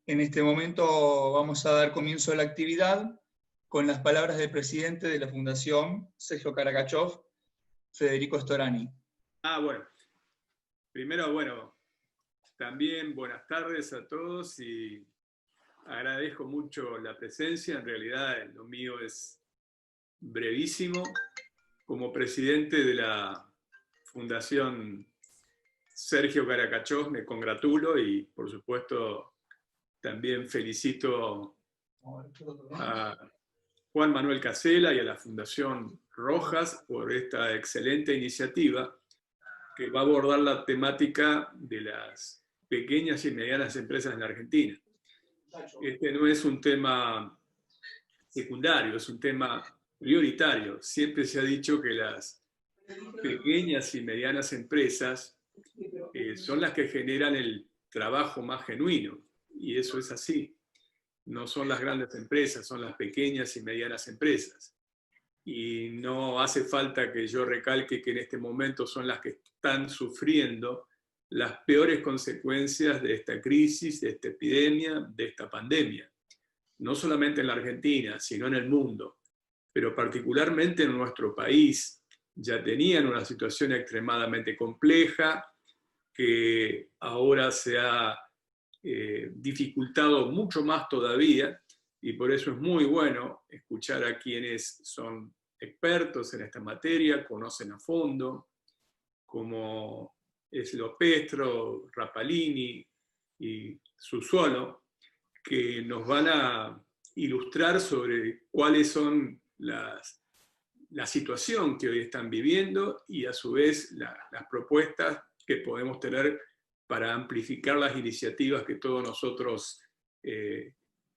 En este momento vamos a dar comienzo a la actividad con las palabras del presidente de la Fundación, Sergio Karakachov, Federico Storani. Bueno. Primero, también buenas tardes a todos y agradezco mucho la presencia. En realidad lo mío es brevísimo. Como presidente de la Fundación Sergio Karakachov me congratulo y por supuesto también felicito a Juan Manuel Casella y a la Fundación Rojas por esta excelente iniciativa que va a abordar la temática de las pequeñas y medianas empresas en la Argentina. Este no es un tema secundario, es un tema prioritario. Siempre se ha dicho que las pequeñas y medianas empresas son las que generan el trabajo más genuino, y eso es así. No son las grandes empresas, son las pequeñas y medianas empresas. Y no hace falta que yo recalque que en este momento son las que están sufriendo las peores consecuencias de esta crisis, de esta epidemia, de esta pandemia. No solamente en la Argentina, sino en el mundo, pero particularmente en nuestro país. Ya tenían una situación extremadamente compleja que ahora se ha dificultado mucho más todavía, y por eso es muy bueno escuchar a quienes son expertos en esta materia, conocen a fondo, como es Lopestro, Rapalini y Sussuolo, que nos van a ilustrar sobre cuáles son la situación que hoy están viviendo y a su vez las propuestas que podemos tener para amplificar las iniciativas que todos nosotros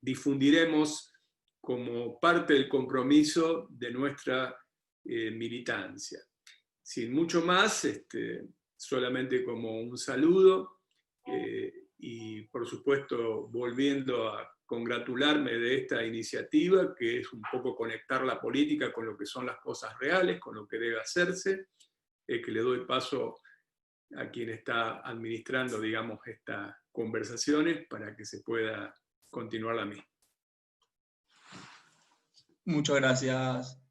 difundiremos como parte del compromiso de nuestra militancia. Sin mucho más, solamente como un saludo y por supuesto volviendo a congratularme de esta iniciativa, que es un poco conectar la política con lo que son las cosas reales, con lo que debe hacerse, que le doy paso a quien está administrando, digamos, estas conversaciones para que se pueda continuar la misma. Muchas gracias.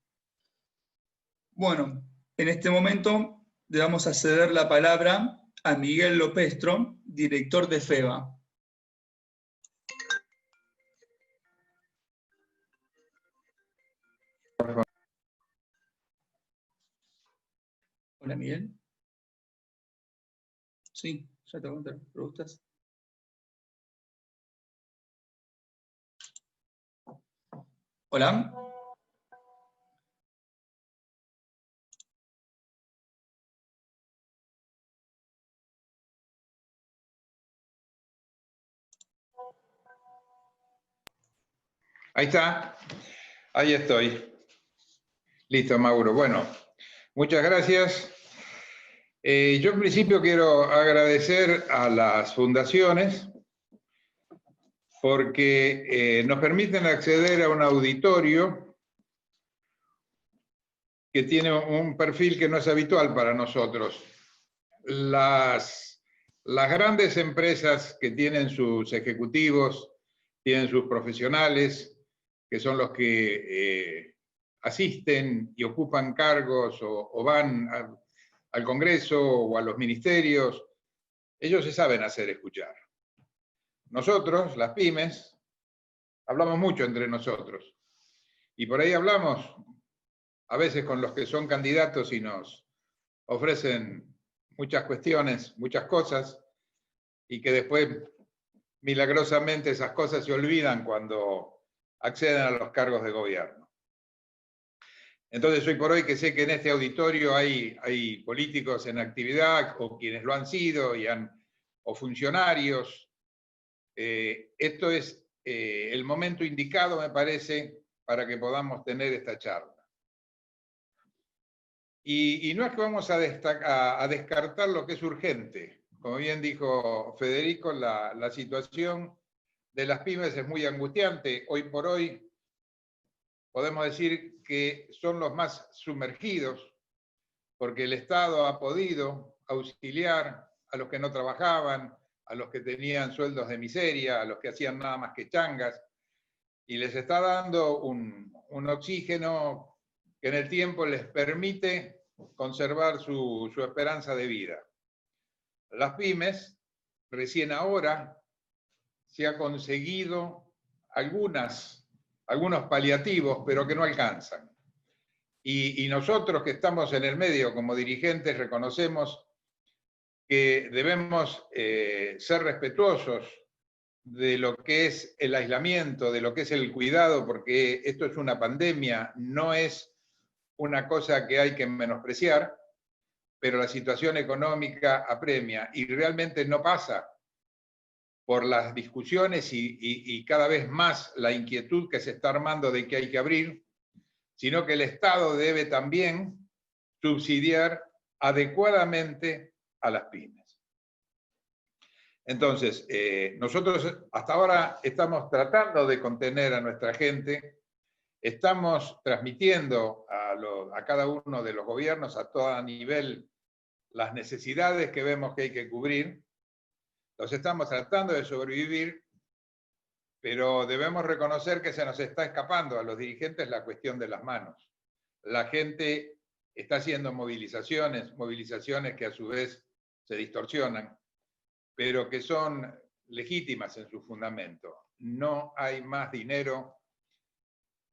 Bueno, en este momento le vamos a ceder la palabra a Miguel Lopestro, director de FEBA. Hola, Miguel. Sí, ya te voy a preguntas. Hola. Ahí está, ahí estoy. Listo, Mauro. Bueno, muchas gracias. Yo en principio quiero agradecer a las fundaciones porque nos permiten acceder a un auditorio que tiene un perfil que no es habitual para nosotros. Las grandes empresas que tienen sus ejecutivos, tienen sus profesionales, que son los que asisten y ocupan cargos o van al Congreso o a los ministerios, ellos se saben hacer escuchar. Nosotros, las pymes, hablamos mucho entre nosotros. Y por ahí hablamos a veces con los que son candidatos y nos ofrecen muchas cuestiones, muchas cosas, y que después milagrosamente esas cosas se olvidan cuando acceden a los cargos de gobierno. Entonces, hoy por hoy, que sé que en este auditorio hay políticos en actividad, o quienes lo han sido, o funcionarios, esto es el momento indicado, me parece, para que podamos tener esta charla. Y no es que vamos a descartar lo que es urgente. Como bien dijo Federico, la situación de las pymes es muy angustiante. Hoy por hoy podemos decir que son los más sumergidos, porque el Estado ha podido auxiliar a los que no trabajaban, a los que tenían sueldos de miseria, a los que hacían nada más que changas, y les está dando un oxígeno que en el tiempo les permite conservar su esperanza de vida. Las pymes, recién ahora se ha conseguido algunos paliativos, pero que no alcanzan. Y nosotros que estamos en el medio como dirigentes reconocemos que debemos ser respetuosos de lo que es el aislamiento, de lo que es el cuidado, porque esto es una pandemia, no es una cosa que hay que menospreciar, pero la situación económica apremia y realmente no pasa por las discusiones y cada vez más la inquietud que se está armando de que hay que abrir, sino que el Estado debe también subsidiar adecuadamente a las pymes. Entonces, nosotros hasta ahora estamos tratando de contener a nuestra gente, estamos transmitiendo a cada uno de los gobiernos, a todo nivel, las necesidades que vemos que hay que cubrir, los estamos tratando de sobrevivir, pero debemos reconocer que se nos está escapando a los dirigentes la cuestión de las manos. La gente está haciendo movilizaciones que a su vez se distorsionan, pero que son legítimas en su fundamento. No hay más dinero,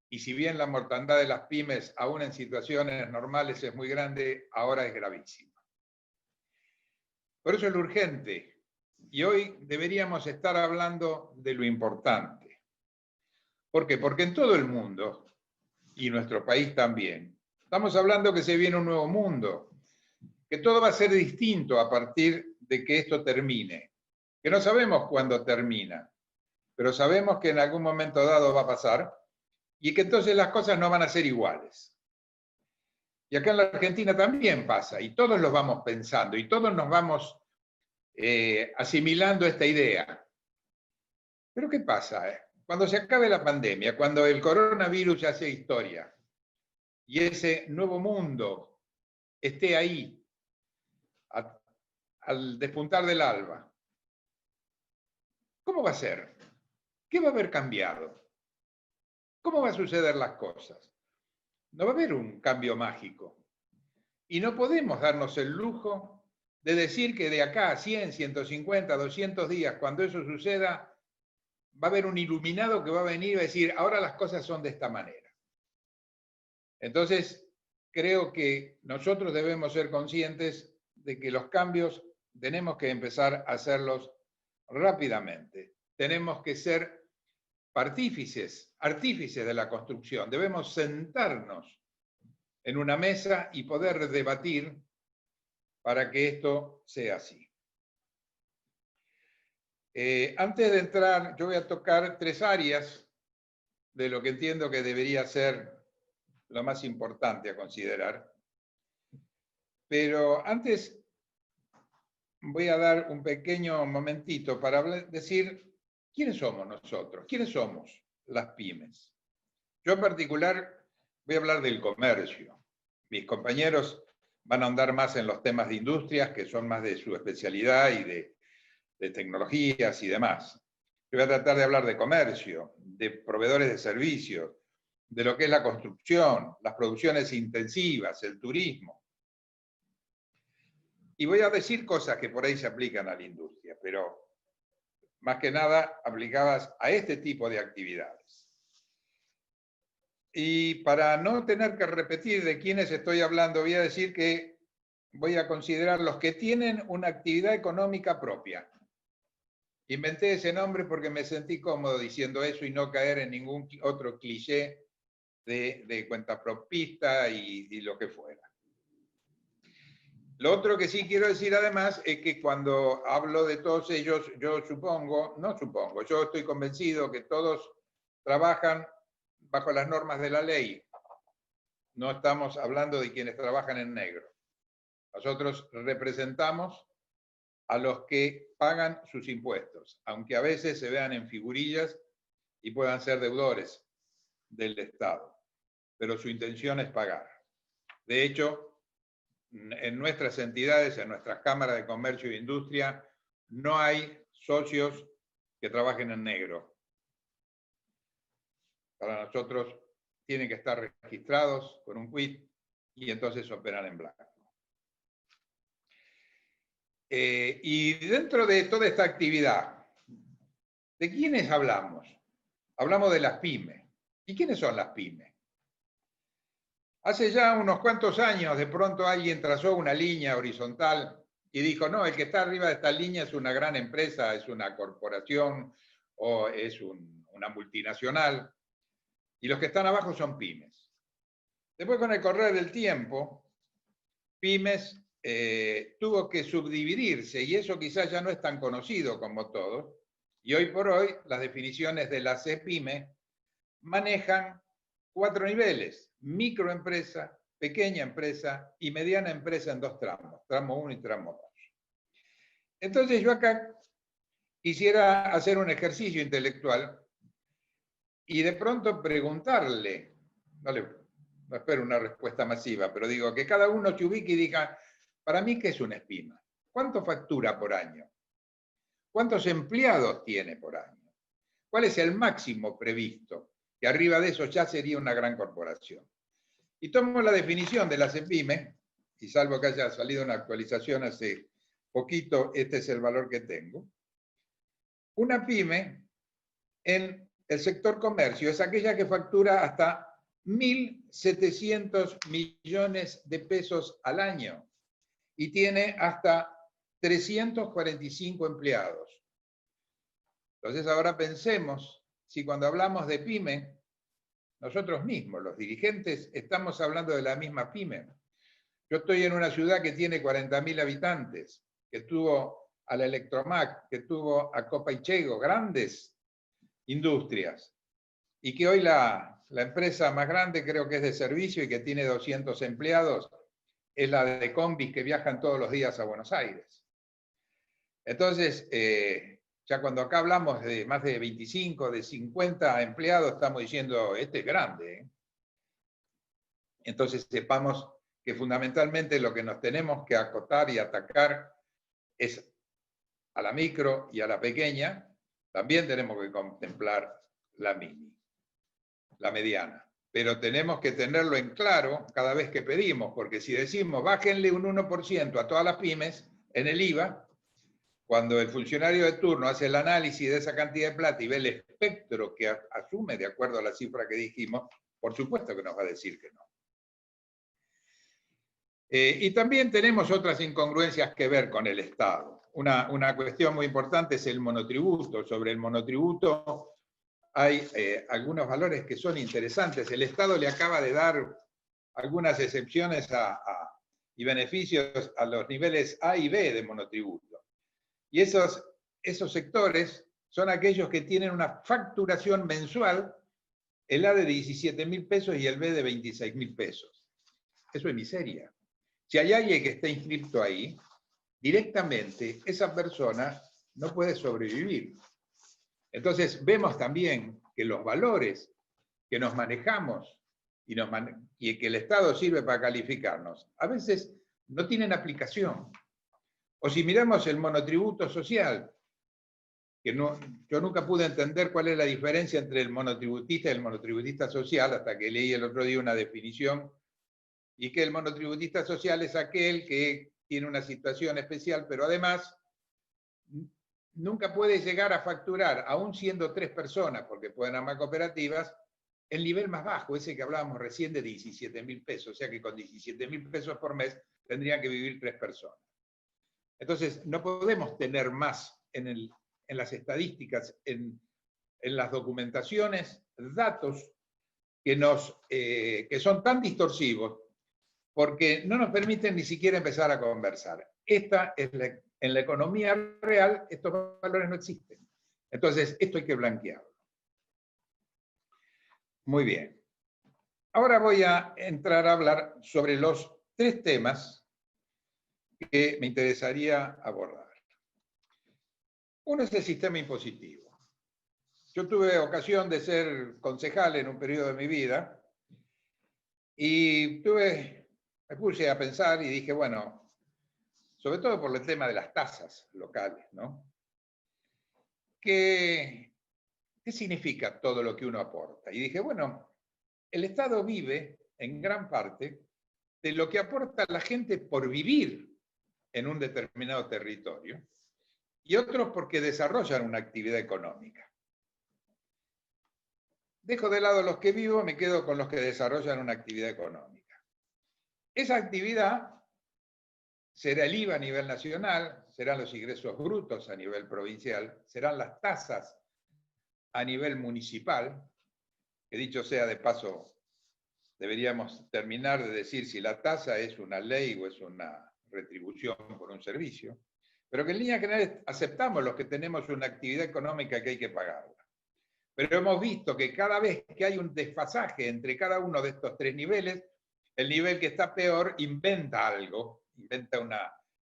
y si bien la mortandad de las pymes, aún en situaciones normales, es muy grande, ahora es gravísima. Por eso es lo urgente. Y hoy deberíamos estar hablando de lo importante. ¿Por qué? Porque en todo el mundo, y nuestro país también, estamos hablando que se viene un nuevo mundo, que todo va a ser distinto a partir de que esto termine, que no sabemos cuándo termina, pero sabemos que en algún momento dado va a pasar y que entonces las cosas no van a ser iguales. Y acá en la Argentina también pasa, y todos lo vamos pensando, y todos nos vamos asimilando esta idea. Pero ¿qué pasa? Cuando se acabe la pandemia, cuando el coronavirus ya sea historia, y ese nuevo mundo esté ahí, al despuntar del alba, ¿cómo va a ser? ¿Qué va a haber cambiado? ¿Cómo van a suceder las cosas? No va a haber un cambio mágico. Y no podemos darnos el lujo de decir que de acá a 100, 150, 200 días, cuando eso suceda, va a haber un iluminado que va a venir y va a decir, ahora las cosas son de esta manera. Entonces, creo que nosotros debemos ser conscientes de que los cambios tenemos que empezar a hacerlos rápidamente. Tenemos que ser artífices de la construcción. Debemos sentarnos en una mesa y poder debatir para que esto sea así. Antes de entrar, yo voy a tocar 3 áreas de lo que entiendo que debería ser lo más importante a considerar. Pero antes voy a dar un pequeño momentito para decir quiénes somos nosotros, quiénes somos las pymes. Yo en particular voy a hablar del comercio. Mis compañeros van a ahondar más en los temas de industrias, que son más de su especialidad y de tecnologías y demás. Yo voy a tratar de hablar de comercio, de proveedores de servicios, de lo que es la construcción, las producciones intensivas, el turismo. Y voy a decir cosas que por ahí se aplican a la industria, pero más que nada aplicadas a este tipo de actividades. Y para no tener que repetir de quiénes estoy hablando, voy a decir que voy a considerar los que tienen una actividad económica propia. Inventé ese nombre porque me sentí cómodo diciendo eso y no caer en ningún otro cliché de cuentapropista y lo que fuera. Lo otro que sí quiero decir además es que cuando hablo de todos ellos, yo estoy convencido que todos trabajan bajo las normas de la ley. No estamos hablando de quienes trabajan en negro. Nosotros representamos a los que pagan sus impuestos, aunque a veces se vean en figurillas y puedan ser deudores del Estado, pero su intención es pagar. De hecho, en nuestras entidades, en nuestras cámaras de comercio e industria, no hay socios que trabajen en negro. Para nosotros tienen que estar registrados con un quit y entonces operan en blanco. Y dentro de toda esta actividad, ¿de quiénes hablamos? Hablamos de las pymes. ¿Y quiénes son las pymes? Hace ya unos cuantos años, de pronto alguien trazó una línea horizontal y dijo, no, el que está arriba de esta línea es una gran empresa, es una corporación o es una multinacional, y los que están abajo son pymes. Después, con el correr del tiempo, pymes tuvo que subdividirse, y eso quizás ya no es tan conocido como todos, y hoy por hoy las definiciones de la CEPYME manejan 4 niveles: microempresa, pequeña empresa y mediana empresa en 2 tramos, tramo 1 y tramo 2. Entonces yo acá quisiera hacer un ejercicio intelectual y de pronto preguntarle, no espero una respuesta masiva, pero digo que cada uno se ubique y diga, para mí, ¿qué es una pyme? ¿Cuánto factura por año? ¿Cuántos empleados tiene por año? ¿Cuál es el máximo previsto? Que arriba de eso ya sería una gran corporación. Y tomo la definición de la CEPYME, y salvo que haya salido una actualización hace poquito, este es el valor que tengo. Una pyme en el sector comercio es aquella que factura hasta 1.700 millones de pesos al año y tiene hasta 345 empleados. Entonces ahora pensemos si cuando hablamos de pyme, nosotros mismos, los dirigentes, estamos hablando de la misma pyme. Yo estoy en una ciudad que tiene 40.000 habitantes, que tuvo a la Electromac, que tuvo a Copa y Chego, grandes industrias, y que hoy la empresa más grande, creo que es de servicio y que tiene 200 empleados, es la de combis que viajan todos los días a Buenos Aires. Entonces, ya cuando acá hablamos de más de 25, de 50 empleados, estamos diciendo, este es grande, ¿eh? Entonces sepamos que fundamentalmente lo que nos tenemos que acotar y atacar es a la micro y a la pequeña. También tenemos que contemplar la mini, la mediana. Pero tenemos que tenerlo en claro cada vez que pedimos, porque si decimos bájenle un 1% a todas las pymes en el IVA, cuando el funcionario de turno hace el análisis de esa cantidad de plata y ve el espectro que asume de acuerdo a la cifra que dijimos, por supuesto que nos va a decir que no. Y también tenemos otras incongruencias que ver con el Estado. Una cuestión muy importante es el monotributo. Sobre el monotributo hay algunos valores que son interesantes. El Estado le acaba de dar algunas excepciones y beneficios a los niveles A y B de monotributo. Y esos sectores son aquellos que tienen una facturación mensual, el A de 17.000 pesos y el B de 26.000 pesos. Eso es miseria. Si hay alguien que está inscrito ahí, directamente esa persona no puede sobrevivir. Entonces vemos también que los valores que nos manejamos y que el Estado sirve para calificarnos, a veces no tienen aplicación. O si miramos el monotributo social, que yo nunca pude entender cuál es la diferencia entre el monotributista y el monotributista social, hasta que leí el otro día una definición, y que el monotributista social es aquel que tiene una situación especial, pero además nunca puede llegar a facturar, aún siendo 3 personas, porque pueden armar cooperativas, el nivel más bajo, ese que hablábamos recién de 17.000 pesos, o sea que con 17.000 pesos por mes tendrían que vivir 3 personas. Entonces, no podemos tener más en las estadísticas, en las documentaciones, datos que son tan distorsivos, porque no nos permiten ni siquiera empezar a conversar. En la economía real, estos valores no existen. Entonces, esto hay que blanquearlo. Muy bien. Ahora voy a entrar a hablar sobre los 3 temas que me interesaría abordar. Uno es el sistema impositivo. Yo tuve ocasión de ser concejal en un periodo de mi vida y me puse a pensar y dije, bueno, sobre todo por el tema de las tasas locales, ¿no? ¿qué significa todo lo que uno aporta? Y dije, bueno, el Estado vive en gran parte de lo que aporta la gente por vivir en un determinado territorio y otros porque desarrollan una actividad económica. Dejo de lado los que vivo, me quedo con los que desarrollan una actividad económica. Esa actividad será el IVA a nivel nacional, serán los ingresos brutos a nivel provincial, serán las tasas a nivel municipal, que dicho sea de paso, deberíamos terminar de decir si la tasa es una ley o es una retribución por un servicio, pero que en líneas generales aceptamos los que tenemos una actividad económica que hay que pagarla. Pero hemos visto que cada vez que hay un desfasaje entre cada uno de estos tres niveles, el nivel que está peor inventa algo, inventa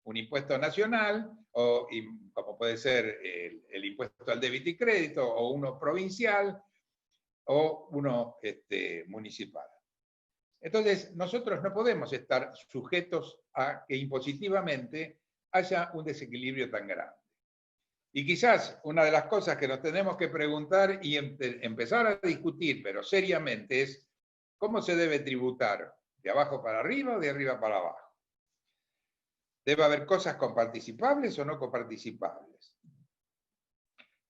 un impuesto nacional, o como puede ser el impuesto al débito y crédito, o uno provincial, o uno municipal. Entonces, nosotros no podemos estar sujetos a que impositivamente haya un desequilibrio tan grande. Y quizás una de las cosas que nos tenemos que preguntar y empezar a discutir, pero seriamente, es cómo se debe tributar, de abajo para arriba o de arriba para abajo. ¿Debe haber cosas coparticipables o no coparticipables?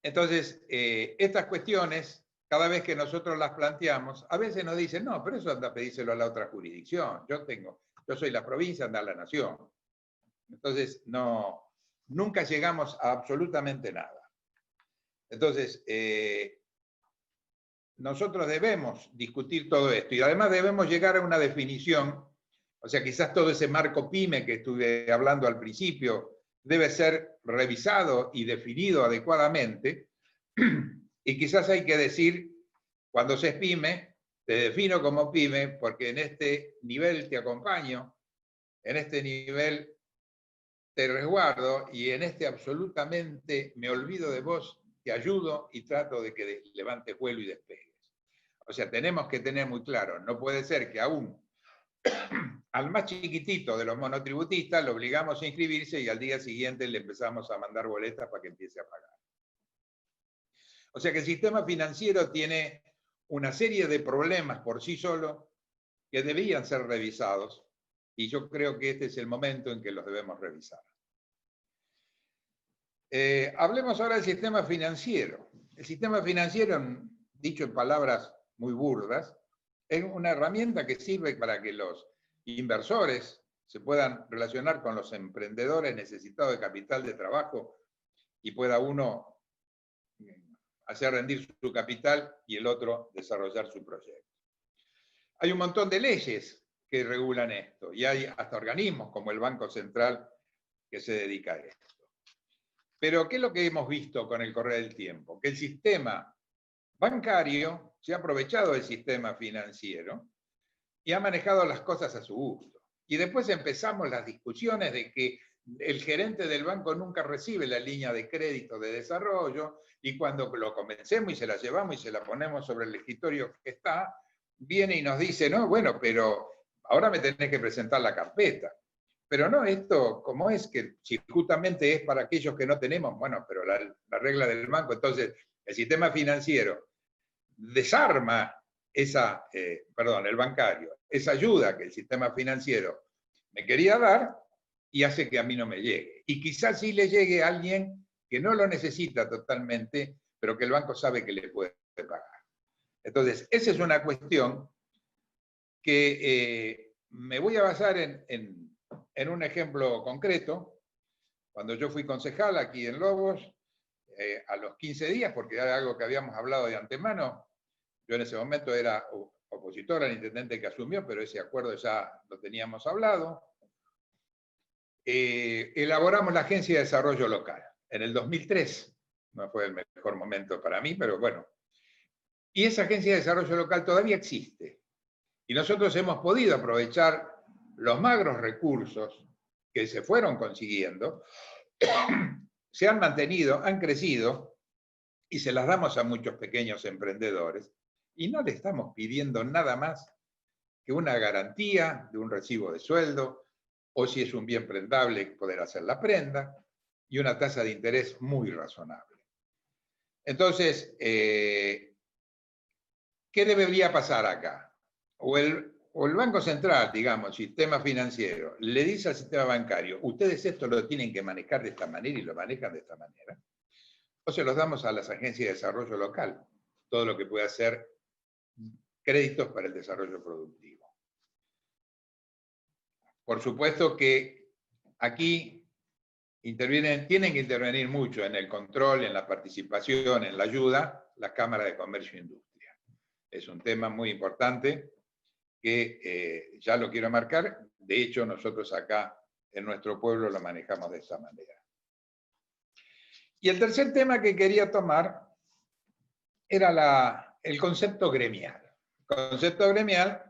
Entonces, estas cuestiones, cada vez que nosotros las planteamos, a veces nos dicen, no, pero eso anda a pedírselo a la otra jurisdicción. Yo soy la provincia, anda a la nación. Entonces, nunca llegamos a absolutamente nada. Entonces, nosotros debemos discutir todo esto y además debemos llegar a una definición, o sea, quizás todo ese marco PYME que estuve hablando al principio debe ser revisado y definido adecuadamente y quizás hay que decir, cuando se es PYME, te defino como PYME porque en este nivel te acompaño, en este nivel te resguardo y en este absolutamente me olvido de vos, te ayudo y trato de que levantes vuelo y despegues. O sea, tenemos que tener muy claro, no puede ser que aún al más chiquitito de los monotributistas lo obligamos a inscribirse y al día siguiente le empezamos a mandar boletas para que empiece a pagar. O sea que el sistema financiero tiene una serie de problemas por sí solo que debían ser revisados y yo creo que este es el momento en que los debemos revisar. Hablemos ahora del sistema financiero. El sistema financiero, dicho en palabras muy burdas, es una herramienta que sirve para que los inversores se puedan relacionar con los emprendedores necesitados de capital de trabajo y pueda uno hacer rendir su capital y el otro desarrollar su proyecto. Hay un montón de leyes que regulan esto y hay hasta organismos como el Banco Central que se dedica a esto. Pero, ¿qué es lo que hemos visto con el correr del tiempo? Que el sistema bancario se ha aprovechado del sistema financiero y ha manejado las cosas a su gusto. Y después empezamos las discusiones de que el gerente del banco nunca recibe la línea de crédito de desarrollo y cuando lo convencemos y se la llevamos y se la ponemos sobre el escritorio que está, viene y nos dice, no, bueno, pero ahora me tenés que presentar la carpeta. Pero no, esto, como es que si justamente es para aquellos que no tenemos, bueno, pero la regla del banco, entonces el sistema financiero desarma el bancario, esa ayuda que el sistema financiero me quería dar y hace que a mí no me llegue. Y quizás sí le llegue a alguien que no lo necesita totalmente, pero que el banco sabe que le puede pagar. Entonces, esa es una cuestión que me voy a basar en un ejemplo concreto. Cuando yo fui concejal aquí en Lobos, a los 15 días, porque era algo que habíamos hablado de antemano, yo en ese momento era opositor al intendente que asumió, pero ese acuerdo ya lo teníamos hablado, elaboramos la Agencia de Desarrollo Local en el 2003. No fue el mejor momento para mí, pero bueno. Y esa Agencia de Desarrollo Local todavía existe. Y nosotros hemos podido aprovechar los magros recursos que se fueron consiguiendo, se han mantenido, han crecido, y se las damos a muchos pequeños emprendedores, y no le estamos pidiendo nada más que una garantía de un recibo de sueldo, o si es un bien prendable, poder hacer la prenda, y una tasa de interés muy razonable. Entonces, ¿qué debería pasar acá? O el Banco Central, digamos, sistema financiero, le dice al sistema bancario, ustedes esto lo tienen que manejar de esta manera y lo manejan de esta manera. O se los damos a las agencias de desarrollo local, todo lo que pueda ser créditos para el desarrollo productivo. Por supuesto que aquí tienen que intervenir mucho en el control, en la participación, en la ayuda, las cámaras de comercio e industria. Es un tema muy importante que ya lo quiero marcar. De hecho, nosotros acá en nuestro pueblo lo manejamos de esta manera. Y el tercer tema que quería tomar era el concepto gremial. El concepto gremial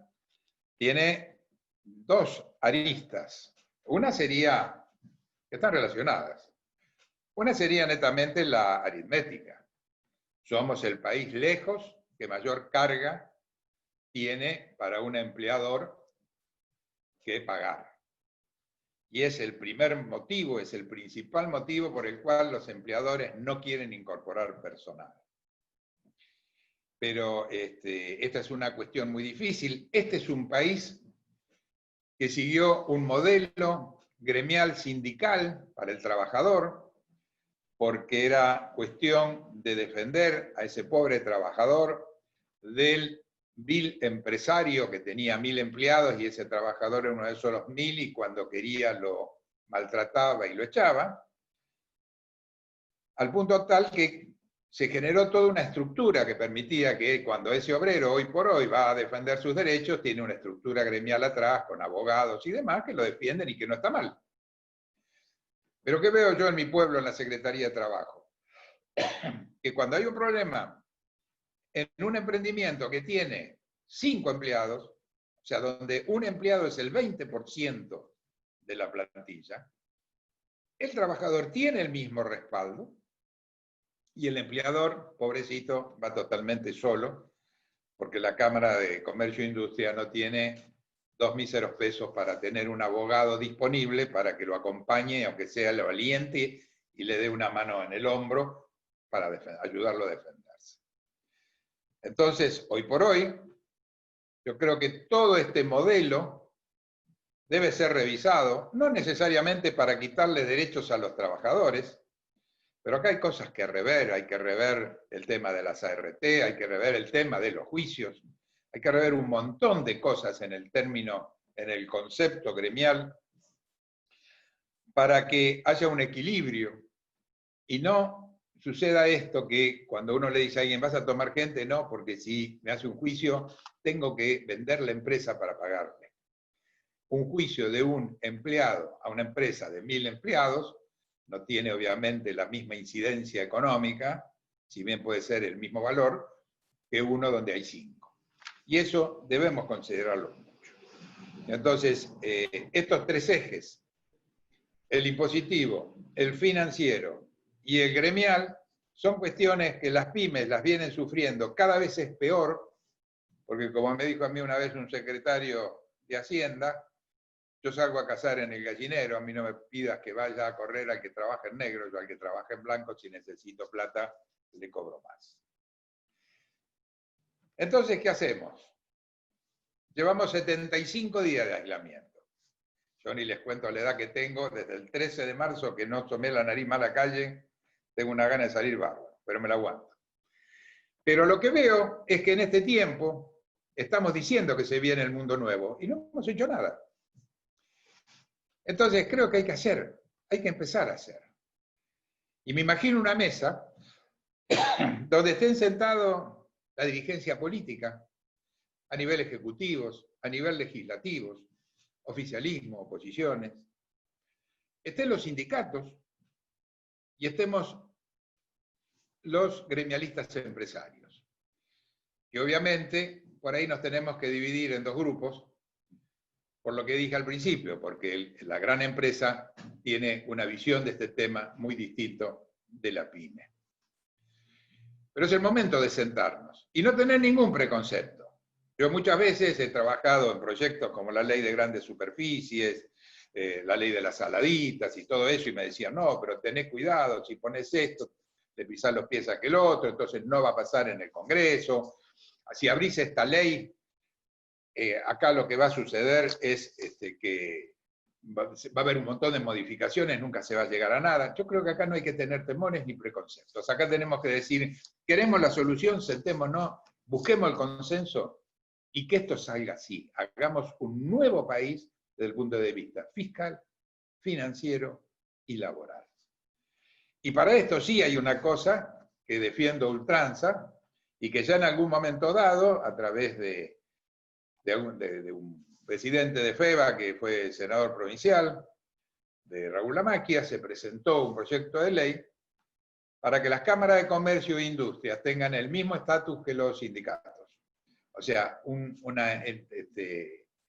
tiene dos aristas. Una sería, que están relacionadas. Una sería netamente la aritmética. Somos el país lejos que mayor carga tiene para un empleador que pagar. Y es el primer motivo, es el principal motivo por el cual los empleadores no quieren incorporar personal. Pero esta es una cuestión muy difícil. Este es un país que siguió un modelo gremial sindical para el trabajador, porque era cuestión de defender a ese pobre trabajador del vil empresario que tenía 1000 empleados y ese trabajador era uno de esos 1000 y cuando quería lo maltrataba y lo echaba, al punto tal que se generó toda una estructura que permitía que cuando ese obrero hoy por hoy va a defender sus derechos, tiene una estructura gremial atrás con abogados y demás que lo defienden y que no está mal. Pero ¿qué veo yo en mi pueblo, en la Secretaría de Trabajo? Que cuando hay un problema en un emprendimiento que tiene 5 empleados, o sea, donde un empleado es el 20% de la plantilla, el trabajador tiene el mismo respaldo y el empleador, pobrecito, va totalmente solo, porque la Cámara de Comercio e Industria no tiene 2 míseros pesos para tener un abogado disponible para que lo acompañe, aunque sea el valiente, y le dé una mano en el hombro para ayudarlo a defenderse. Entonces, hoy por hoy, yo creo que todo este modelo debe ser revisado, no necesariamente para quitarle derechos a los trabajadores, pero acá hay cosas que rever, hay que rever el tema de las ART, hay que rever el tema de los juicios, hay que rever un montón de cosas en el término, en el concepto gremial, para que haya un equilibrio y no suceda esto que cuando uno le dice a alguien, ¿vas a tomar gente? No, porque si me hace un juicio, tengo que vender la empresa para pagarle. Un juicio de un empleado a una empresa de 1000 empleados no tiene obviamente la misma incidencia económica, si bien puede ser el mismo valor, que uno donde hay 5. Y eso debemos considerarlo mucho. Entonces, estos 3 ejes, el impositivo, el financiero y el gremial, son cuestiones que las pymes las vienen sufriendo, cada vez es peor, porque como me dijo a mí una vez un secretario de Hacienda, yo salgo a cazar en el gallinero, a mí no me pidas que vaya a correr al que trabaja en negro, yo al que trabaja en blanco, si necesito plata, le cobro más. Entonces, ¿qué hacemos? Llevamos 75 días de aislamiento. Yo ni les cuento la edad que tengo, desde el 13 de marzo que no tomé la nariz más a la calle, tengo una gana de salir bárbaro, pero me la aguanto. Pero lo que veo es que en este tiempo estamos diciendo que se viene el mundo nuevo y no hemos hecho nada. Entonces creo que hay que hacer, hay que empezar a hacer. Y me imagino una mesa donde estén sentados la dirigencia política, a nivel ejecutivos, a nivel legislativos, oficialismo, oposiciones, estén los sindicatos y estemos los gremialistas empresarios. Que obviamente por ahí nos tenemos que dividir en 2 grupos, por lo que dije al principio, porque la gran empresa tiene una visión de este tema muy distinto de la pyme. Pero es el momento de sentarnos y no tener ningún preconcepto. Yo muchas veces he trabajado en proyectos como la ley de grandes superficies, la ley de las saladitas y todo eso, y me decían, no, pero tenés cuidado, si pones esto. de pisar los pies a aquel otro, entonces no va a pasar en el Congreso. Si abrís esta ley, acá lo que va a suceder es que va a haber un montón de modificaciones, nunca se va a llegar a nada. Yo creo que acá no hay que tener temores ni preconceptos. Acá tenemos que decir, queremos la solución, sentémonos, busquemos el consenso y que esto salga así. Hagamos un nuevo país desde el punto de vista fiscal, financiero y laboral. Y para esto sí hay una cosa que defiendo a ultranza y que ya en algún momento dado, a través de un presidente de FEBA que fue senador provincial, de Raúl Lamaquia, se presentó un proyecto de ley para que las cámaras de comercio e industria tengan el mismo estatus que los sindicatos. O sea, una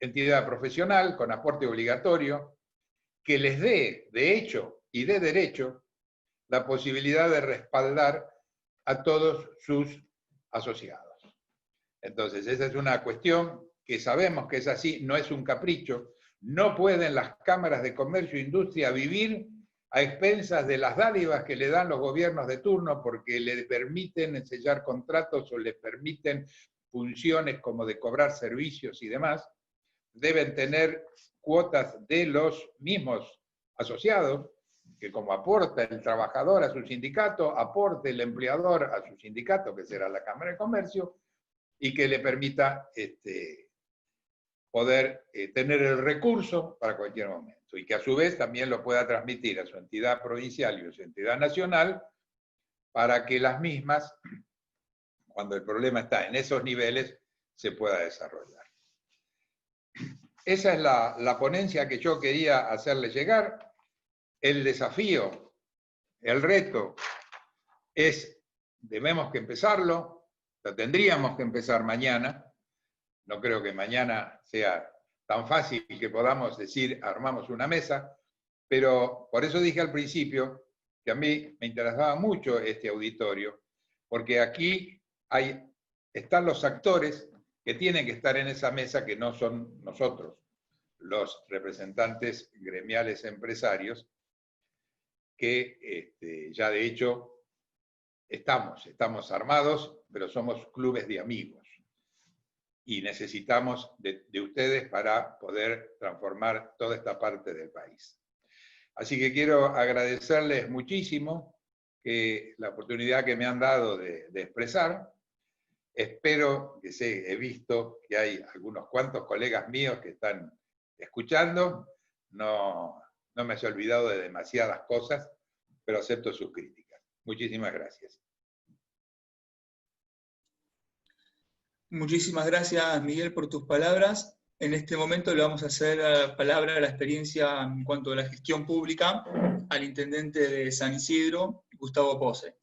entidad profesional con aporte obligatorio que les dé, de hecho y de derecho, la posibilidad de respaldar a todos sus asociados. Entonces, esa es una cuestión que sabemos que es así, no es un capricho. No pueden las cámaras de comercio e industria vivir a expensas de las dádivas que le dan los gobiernos de turno porque le permiten sellar contratos o le permiten funciones como de cobrar servicios y demás. Deben tener cuotas de los mismos asociados, que como aporta el trabajador a su sindicato, aporte el empleador a su sindicato, que será la Cámara de Comercio, y que le permita poder tener el recurso para cualquier momento, y que a su vez también lo pueda transmitir a su entidad provincial y a su entidad nacional, para que las mismas, cuando el problema está en esos niveles, se pueda desarrollar. Esa es la ponencia que yo quería hacerle llegar. El desafío, el reto, debemos que empezarlo, lo tendríamos que empezar mañana. No creo que mañana sea tan fácil que podamos decir, armamos una mesa, pero por eso dije al principio que a mí me interesaba mucho este auditorio, porque aquí están los actores que tienen que estar en esa mesa, que no son nosotros, los representantes gremiales empresarios, que ya de hecho estamos armados, pero somos clubes de amigos. Y necesitamos de ustedes para poder transformar toda esta parte del país. Así que quiero agradecerles muchísimo la oportunidad que me han dado de expresar. Espero que he visto que hay algunos cuantos colegas míos que están escuchando. No me he olvidado de demasiadas cosas, pero acepto sus críticas. Muchísimas gracias. Muchísimas gracias, Miguel, por tus palabras. En este momento le vamos a hacer la palabra a la experiencia en cuanto a la gestión pública al intendente de San Isidro, Gustavo Pose.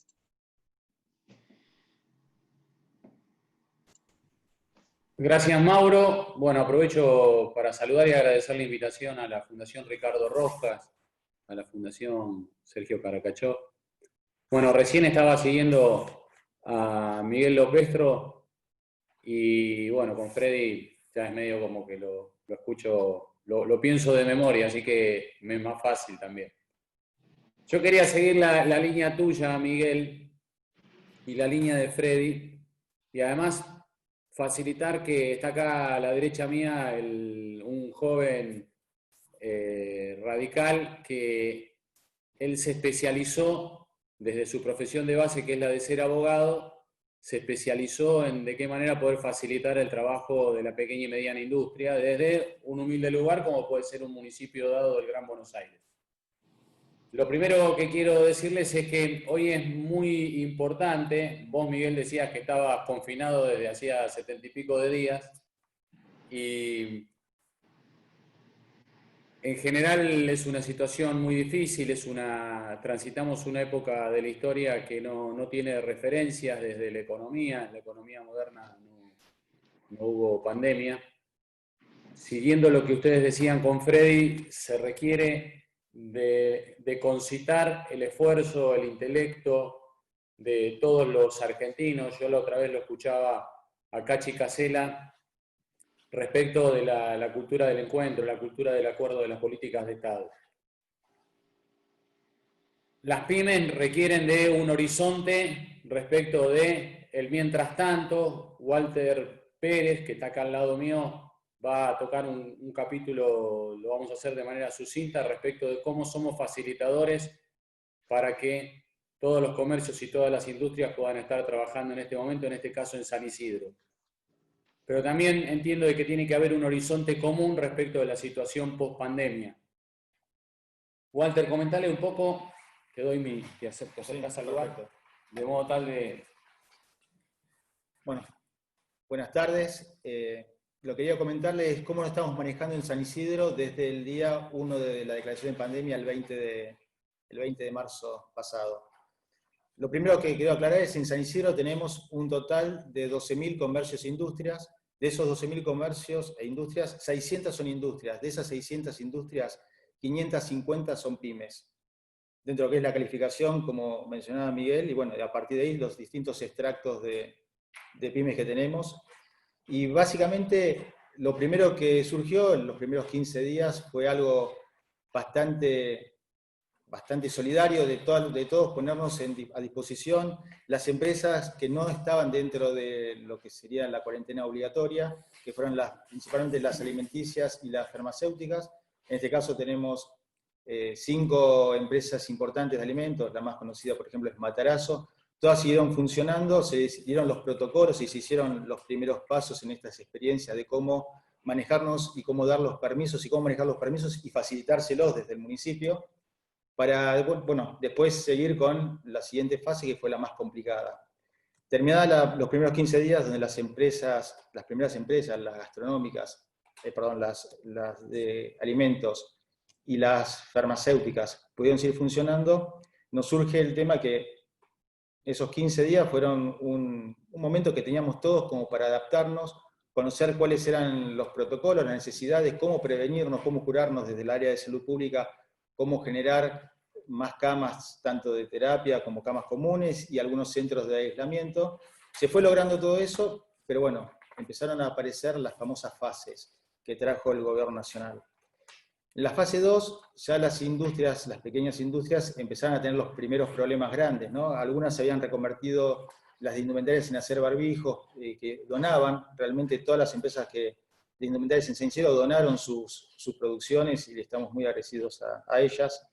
Gracias, Mauro. Bueno, aprovecho para saludar y agradecer la invitación a la Fundación Ricardo Rojas, a la Fundación Sergio Caracachó. Bueno, recién estaba siguiendo a Miguel Lopestro y bueno, con Freddy ya es medio como que lo escucho, lo pienso de memoria, así que me es más fácil también. Yo quería seguir la línea tuya, Miguel, y la línea de Freddy, y además facilitar que está acá a la derecha mía un joven radical que él se especializó desde su profesión de base, que es la de ser abogado, se especializó en de qué manera poder facilitar el trabajo de la pequeña y mediana industria desde un humilde lugar como puede ser un municipio dado del Gran Buenos Aires. Lo primero que quiero decirles es que hoy es muy importante. Vos, Miguel, decías que estabas confinado desde hacía 70 y pico de días y en general es una situación muy difícil, transitamos una época de la historia que no tiene referencias desde la economía moderna no hubo pandemia. Siguiendo lo que ustedes decían con Freddy, se requiere de concitar el esfuerzo, el intelecto de todos los argentinos. Yo la otra vez lo escuchaba a Cachi Casella respecto de la cultura del encuentro, la cultura del acuerdo de las políticas de Estado. las pymes requieren de un horizonte respecto de el mientras tanto. Walter Pérez, que está acá al lado mío, va a tocar un capítulo, lo vamos a hacer de manera sucinta, respecto de cómo somos facilitadores para que todos los comercios y todas las industrias puedan estar trabajando en este momento, en este caso en San Isidro. Pero también entiendo de que tiene que haber un horizonte común respecto de la situación post-pandemia. Walter, comentale un poco, te doy te acercas al lugar, de modo tal de... Bueno, buenas tardes. Lo que quería comentarles es cómo lo estamos manejando en San Isidro desde el día 1 de la declaración de pandemia, el 20 de marzo pasado. Lo primero que quiero aclarar es que en San Isidro tenemos un total de 12.000 comercios e industrias. De esos 12.000 comercios e industrias, 600 son industrias. De esas 600 industrias, 550 son pymes. Dentro de lo que es la calificación, como mencionaba Miguel, y bueno, a partir de ahí los distintos extractos de pymes que tenemos. Y básicamente lo primero que surgió en los primeros 15 días fue algo bastante solidario de todos ponernos a disposición. Las empresas que no estaban dentro de lo que sería la cuarentena obligatoria, que fueron principalmente las alimenticias y las farmacéuticas. En este caso tenemos 5 empresas importantes de alimentos, la más conocida por ejemplo es Matarazzo. Todas siguieron funcionando, se dieron los protocolos y se hicieron los primeros pasos en estas experiencias de cómo manejarnos y cómo dar los permisos y cómo manejar los permisos y facilitárselos desde el municipio, para bueno, después seguir con la siguiente fase, que fue la más complicada. Terminada los primeros 15 días, donde las primeras empresas, las gastronómicas, las de alimentos y las farmacéuticas pudieron seguir funcionando, nos surge el tema que esos 15 días fueron un momento que teníamos todos como para adaptarnos, conocer cuáles eran los protocolos, las necesidades, cómo prevenirnos, cómo curarnos desde el área de salud pública, cómo generar más camas, tanto de terapia como camas comunes y algunos centros de aislamiento. Se fue logrando todo eso, pero bueno, empezaron a aparecer las famosas fases que trajo el gobierno nacional. En la fase 2, ya las pequeñas industrias, empezaron a tener los primeros problemas grandes, ¿no? Algunas se habían reconvertido las de indumentarias en hacer barbijos, que donaban, realmente todas las empresas de indumentarias en San Isidro donaron sus producciones y le estamos muy agradecidos a ellas.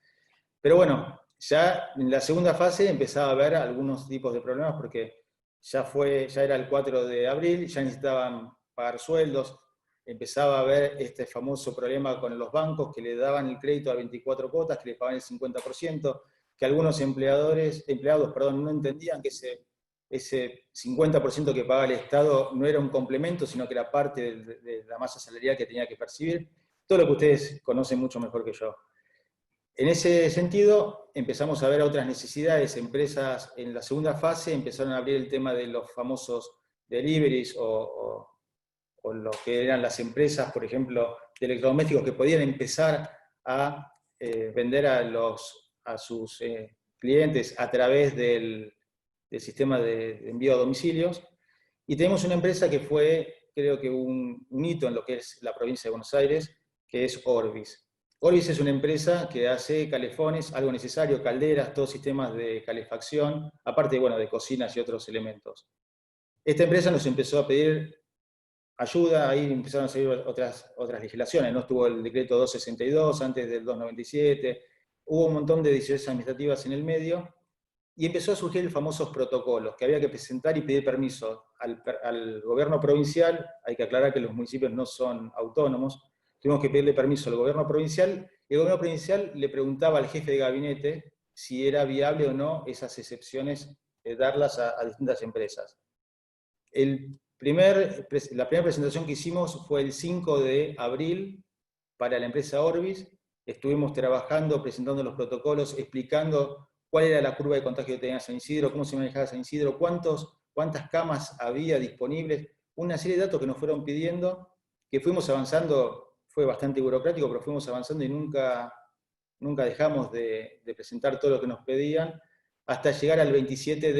Pero bueno, ya en la segunda fase empezaba a haber algunos tipos de problemas porque ya era el 4 de abril, ya necesitaban pagar sueldos, empezaba a haber este famoso problema con los bancos que le daban el crédito a 24 cuotas, que le pagaban el 50%, que algunos empleados no entendían que ese 50% que pagaba el Estado no era un complemento, sino que era parte de la masa salarial que tenía que percibir. Todo lo que ustedes conocen mucho mejor que yo. En ese sentido, empezamos a ver otras necesidades. Empresas en la segunda fase empezaron a abrir el tema de los famosos deliveries o lo que eran las empresas, por ejemplo, de electrodomésticos que podían empezar a vender a sus clientes a través del sistema de envío a domicilios. Y tenemos una empresa que fue, creo que un hito en lo que es la provincia de Buenos Aires, que es Orbis. Orbis es una empresa que hace calefones, algo necesario, calderas, todos sistemas de calefacción, aparte bueno, de cocinas y otros elementos. Esta empresa nos empezó a pedir ayuda, ahí empezaron a salir otras legislaciones, ¿no? Estuvo el decreto 262 antes del 297, hubo un montón de decisiones administrativas en el medio, y empezó a surgir famosos protocolos, que había que presentar y pedir permiso al gobierno provincial. Hay que aclarar que los municipios no son autónomos, tuvimos que pedirle permiso al gobierno provincial, y el gobierno provincial le preguntaba al jefe de gabinete si era viable o no esas excepciones, darlas a distintas empresas. La primera presentación que hicimos fue el 5 de abril para la empresa Orbis. Estuvimos trabajando, presentando los protocolos, explicando cuál era la curva de contagio que tenía San Isidro, cómo se manejaba San Isidro, cuántas camas había disponibles, una serie de datos que nos fueron pidiendo, que fuimos avanzando, fue bastante burocrático, pero fuimos avanzando y nunca dejamos de presentar todo lo que nos pedían, hasta llegar al 27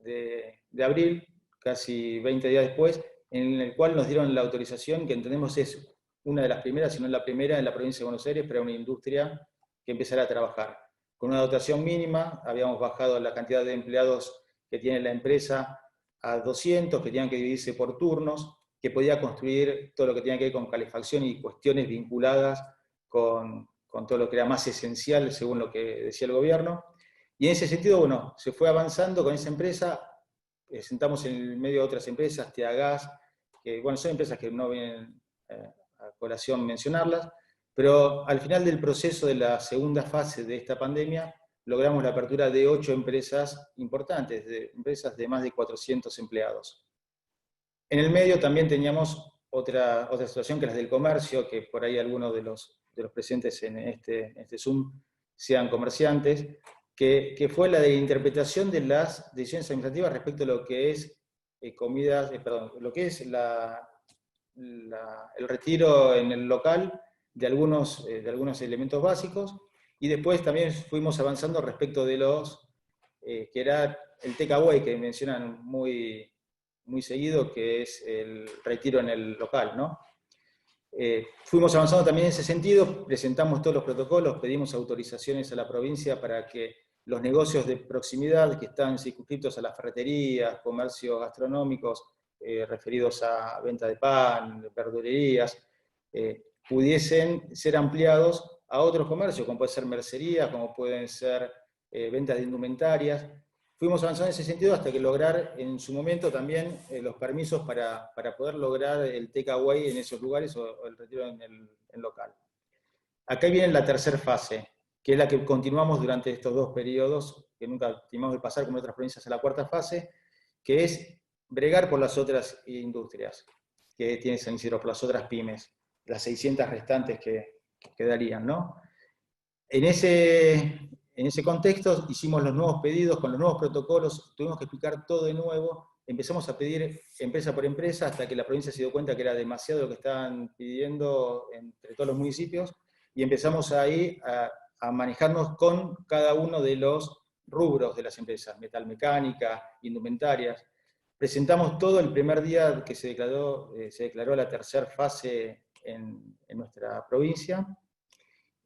de abril, casi 20 días después, en el cual nos dieron la autorización, que entendemos es una de las primeras, si no la primera, en la provincia de Buenos Aires, para una industria que empezara a trabajar. con una dotación mínima, habíamos bajado la cantidad de empleados que tiene la empresa a 200, que tenían que dividirse por turnos, que podía construir todo lo que tenía que ver con calefacción y cuestiones vinculadas con todo lo que era más esencial, según lo que decía el gobierno. Y en ese sentido, bueno, se fue avanzando con esa empresa, sentamos en el medio de otras empresas, Teagas, que bueno, son empresas que no vienen a colación mencionarlas, pero al final del proceso de la segunda fase de esta pandemia, logramos la apertura de 8 empresas importantes, empresas de más de 400 empleados. En el medio también teníamos otra situación que es la del comercio, que por ahí algunos de los presentes en este Zoom sean comerciantes, que fue la de la interpretación de las decisiones administrativas respecto a lo que es lo que es el retiro en el local de algunos elementos básicos, y después también fuimos avanzando respecto de que era el takeaway que mencionan muy seguido, que es el retiro en el local, ¿no? Fuimos avanzando también en ese sentido, presentamos todos los protocolos, pedimos autorizaciones a la provincia para que los negocios de proximidad que están circunscritos a las ferreterías, comercios gastronómicos, referidos a venta de pan, verdulerías, pudiesen ser ampliados a otros comercios, como puede ser mercería, como pueden ser ventas de indumentarias. Fuimos avanzando en ese sentido hasta que lograr en su momento también los permisos para poder lograr el takeaway en esos lugares o el retiro en el local. Acá viene la tercera fase, que es la que continuamos durante estos 2 periodos, que nunca tuvimos que pasar como otras provincias a la cuarta fase, que es bregar por las otras industrias que tiene San Isidro, por las otras pymes, las 600 restantes que quedarían, ¿no? En ese contexto hicimos los nuevos pedidos con los nuevos protocolos, tuvimos que explicar todo de nuevo, empezamos a pedir empresa por empresa hasta que la provincia se dio cuenta que era demasiado lo que estaban pidiendo entre todos los municipios, y empezamos ahí a manejarnos con cada uno de los rubros de las empresas, metalmecánica, indumentarias. Presentamos todo el primer día que se declaró la tercera fase en nuestra provincia,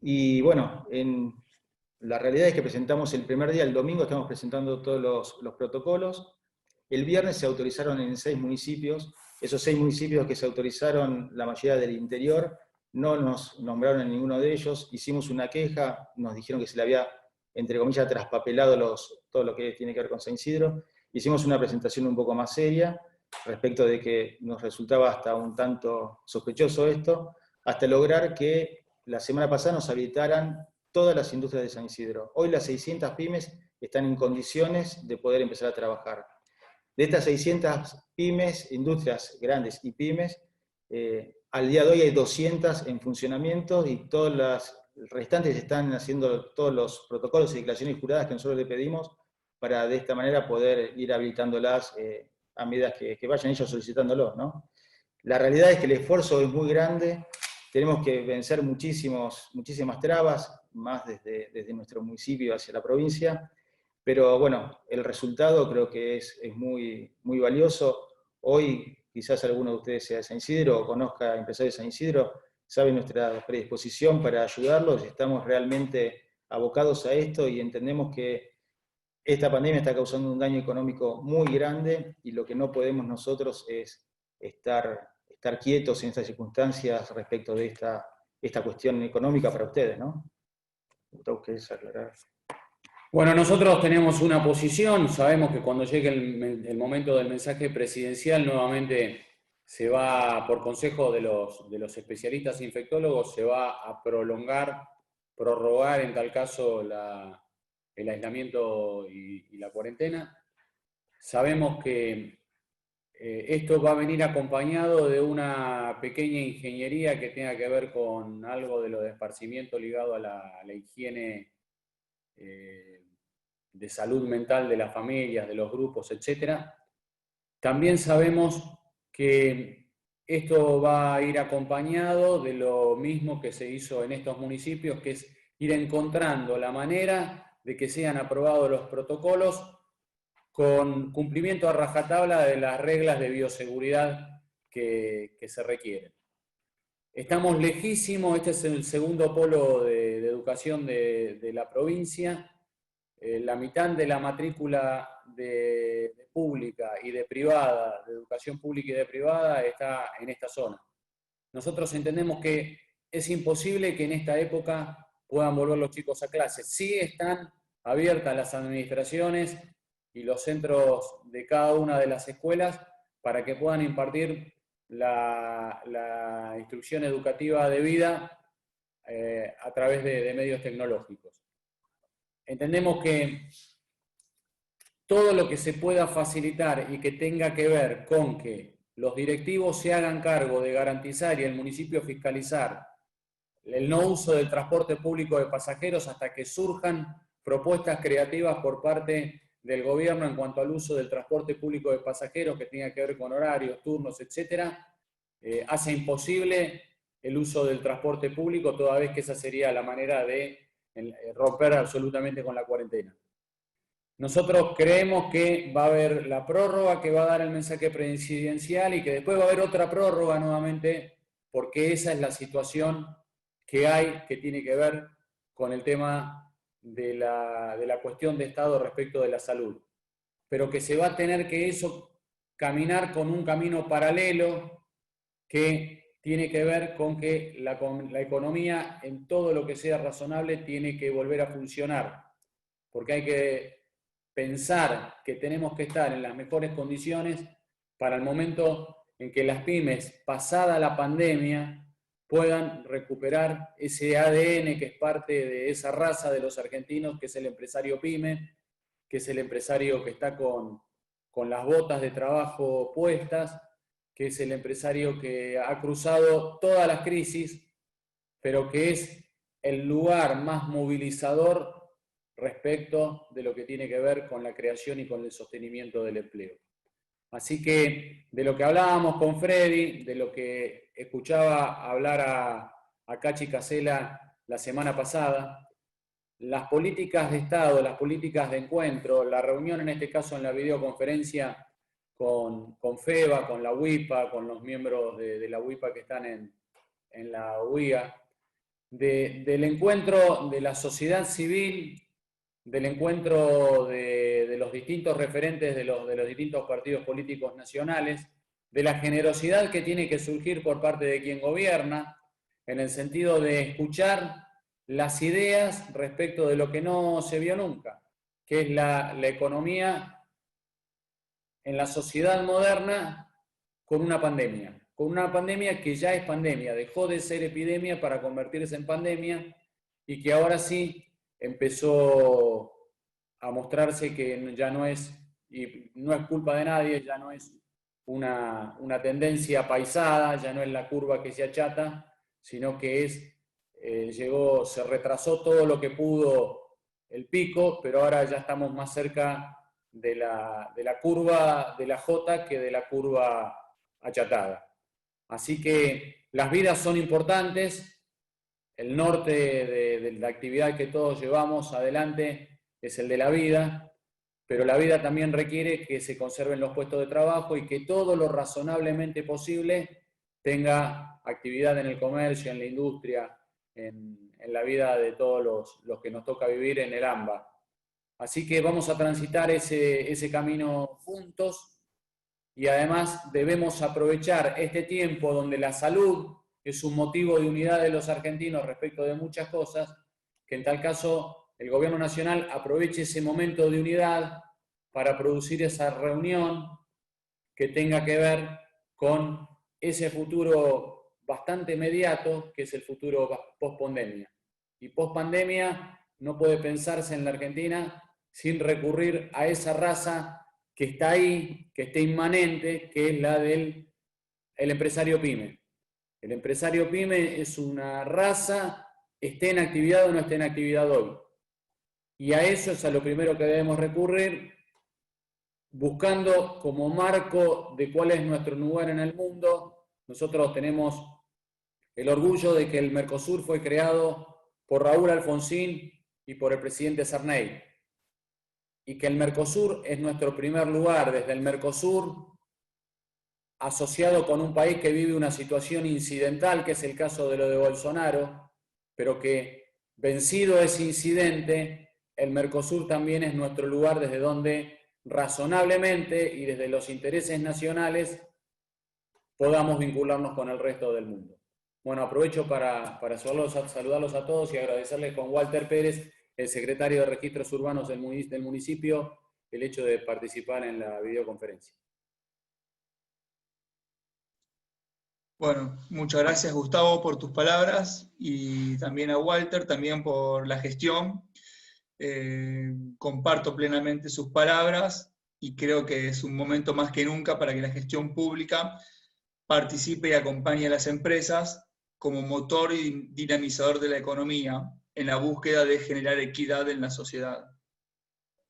y bueno, la realidad es que presentamos el primer día, el domingo estamos presentando todos los protocolos. El viernes se autorizaron en 6 municipios. Esos 6 municipios que se autorizaron, la mayoría del interior, no nos nombraron en ninguno de ellos. Hicimos una queja, nos dijeron que se le había, entre comillas, traspapelado todo lo que tiene que ver con San Isidro. Hicimos una presentación un poco más seria respecto de que nos resultaba hasta un tanto sospechoso esto, hasta lograr que la semana pasada nos habilitaran todas las industrias de San Isidro. Hoy las 600 pymes están en condiciones de poder empezar a trabajar. De estas 600 pymes, industrias grandes y pymes, al día de hoy hay 200 en funcionamiento, y todas las restantes están haciendo todos los protocolos y declaraciones juradas que nosotros le pedimos para de esta manera poder ir habilitándolas a medida que vayan ellos solicitándolos, ¿no? La realidad es que el esfuerzo es muy grande, tenemos que vencer muchísimas trabas, más desde nuestro municipio hacia la provincia, pero bueno, el resultado creo que es muy valioso. Hoy quizás alguno de ustedes sea de San Isidro o conozca a empresarios de San Isidro, sabe nuestra predisposición para ayudarlos, estamos realmente abocados a esto y entendemos que esta pandemia está causando un daño económico muy grande, y lo que no podemos nosotros es estar quietos en estas circunstancias respecto de esta cuestión económica para ustedes, ¿no? Gustavo, ¿querés aclarar? Bueno, nosotros tenemos una posición, sabemos que cuando llegue el momento del mensaje presidencial, nuevamente se va, por consejo de los especialistas infectólogos, se va a prorrogar en tal caso el aislamiento y la cuarentena. Sabemos que esto va a venir acompañado de una pequeña ingeniería que tenga que ver con algo de lo de esparcimiento ligado a la higiene de salud mental de las familias, de los grupos, etc. También sabemos que esto va a ir acompañado de lo mismo que se hizo en estos municipios, que es ir encontrando la manera de que sean aprobados los protocolos con cumplimiento a rajatabla de las reglas de bioseguridad que se requieren. Estamos lejísimos, este es el segundo polo de educación de la provincia. La mitad de la matrícula de pública y de privada, de educación pública y de privada, está en esta zona. Nosotros entendemos que es imposible que en esta época puedan volver los chicos a clases. Sí están abiertas las administraciones y los centros de cada una de las escuelas para que puedan impartir la instrucción educativa debida a través de medios tecnológicos. Entendemos que todo lo que se pueda facilitar y que tenga que ver con que los directivos se hagan cargo de garantizar y el municipio fiscalizar el no uso del transporte público de pasajeros hasta que surjan propuestas creativas por parte del gobierno en cuanto al uso del transporte público de pasajeros que tenga que ver con horarios, turnos, etcétera, hace imposible el uso del transporte público, toda vez que esa sería la manera de romper absolutamente con la cuarentena. Nosotros creemos que va a haber la prórroga que va a dar el mensaje presidencial y que después va a haber otra prórroga nuevamente, porque esa es la situación que hay, que tiene que ver con el tema de la cuestión de Estado respecto de la salud. Pero que se va a tener que eso caminar con un camino paralelo que tiene que ver con que la economía, en todo lo que sea razonable, tiene que volver a funcionar. Porque hay que pensar que tenemos que estar en las mejores condiciones para el momento en que las pymes, pasada la pandemia, puedan recuperar ese ADN que es parte de esa raza de los argentinos, que es el empresario pyme, que es el empresario que está con las botas de trabajo puestas, que es el empresario que ha cruzado todas las crisis, pero que es el lugar más movilizador respecto de lo que tiene que ver con la creación y con el sostenimiento del empleo. Así que de lo que hablábamos con Freddy, de lo que escuchaba hablar a Cachi Casela la semana pasada, las políticas de Estado, las políticas de encuentro, la reunión en este caso en la videoconferencia con FEBA, con la UIPA, con los miembros de la UIPA que están en la UIA, del encuentro de la sociedad civil, del encuentro de los distintos referentes de los distintos partidos políticos nacionales, de la generosidad que tiene que surgir por parte de quien gobierna, en el sentido de escuchar las ideas respecto de lo que no se vio nunca, que es la economía en la sociedad moderna con una pandemia que ya es pandemia, dejó de ser epidemia para convertirse en pandemia y que ahora sí empezó a mostrarse que ya no es, y no es culpa de nadie, ya no es una tendencia paisada, ya no es la curva que se achata, sino que se retrasó todo lo que pudo el pico, pero ahora ya estamos más cerca de la curva de la J que de la curva achatada. Así que las vidas son importantes. El norte de la actividad que todos llevamos adelante es el de la vida, pero la vida también requiere que se conserven los puestos de trabajo y que todo lo razonablemente posible tenga actividad en el comercio, en la industria, en la vida de todos los que nos toca vivir en el AMBA. Así que vamos a transitar ese camino juntos y además debemos aprovechar este tiempo donde la salud es un motivo de unidad de los argentinos respecto de muchas cosas, que en tal caso el gobierno nacional aproveche ese momento de unidad para producir esa reunión que tenga que ver con ese futuro bastante inmediato, que es el futuro post-pandemia. Y post-pandemia no puede pensarse en la Argentina sin recurrir a esa raza que está ahí, que está inmanente, que es la del empresario pyme. El empresario pyme es una raza, esté en actividad o no esté en actividad hoy. Y a eso es a lo primero que debemos recurrir, buscando como marco de cuál es nuestro lugar en el mundo. Nosotros tenemos el orgullo de que el Mercosur fue creado por Raúl Alfonsín y por el presidente Sarney. Y que el Mercosur es nuestro primer lugar. Desde el Mercosur asociado con un país que vive una situación incidental, que es el caso de lo de Bolsonaro, pero que vencido ese incidente, el Mercosur también es nuestro lugar desde donde razonablemente y desde los intereses nacionales podamos vincularnos con el resto del mundo. Bueno, aprovecho para saludarlos a todos y agradecerles con Walter Pérez, el secretario de Registros Urbanos del municipio, el hecho de participar en la videoconferencia. Bueno, muchas gracias Gustavo por tus palabras y también a Walter, también por la gestión. Comparto plenamente sus palabras y creo que es un momento más que nunca para que la gestión pública participe y acompañe a las empresas como motor y dinamizador de la economía en la búsqueda de generar equidad en la sociedad.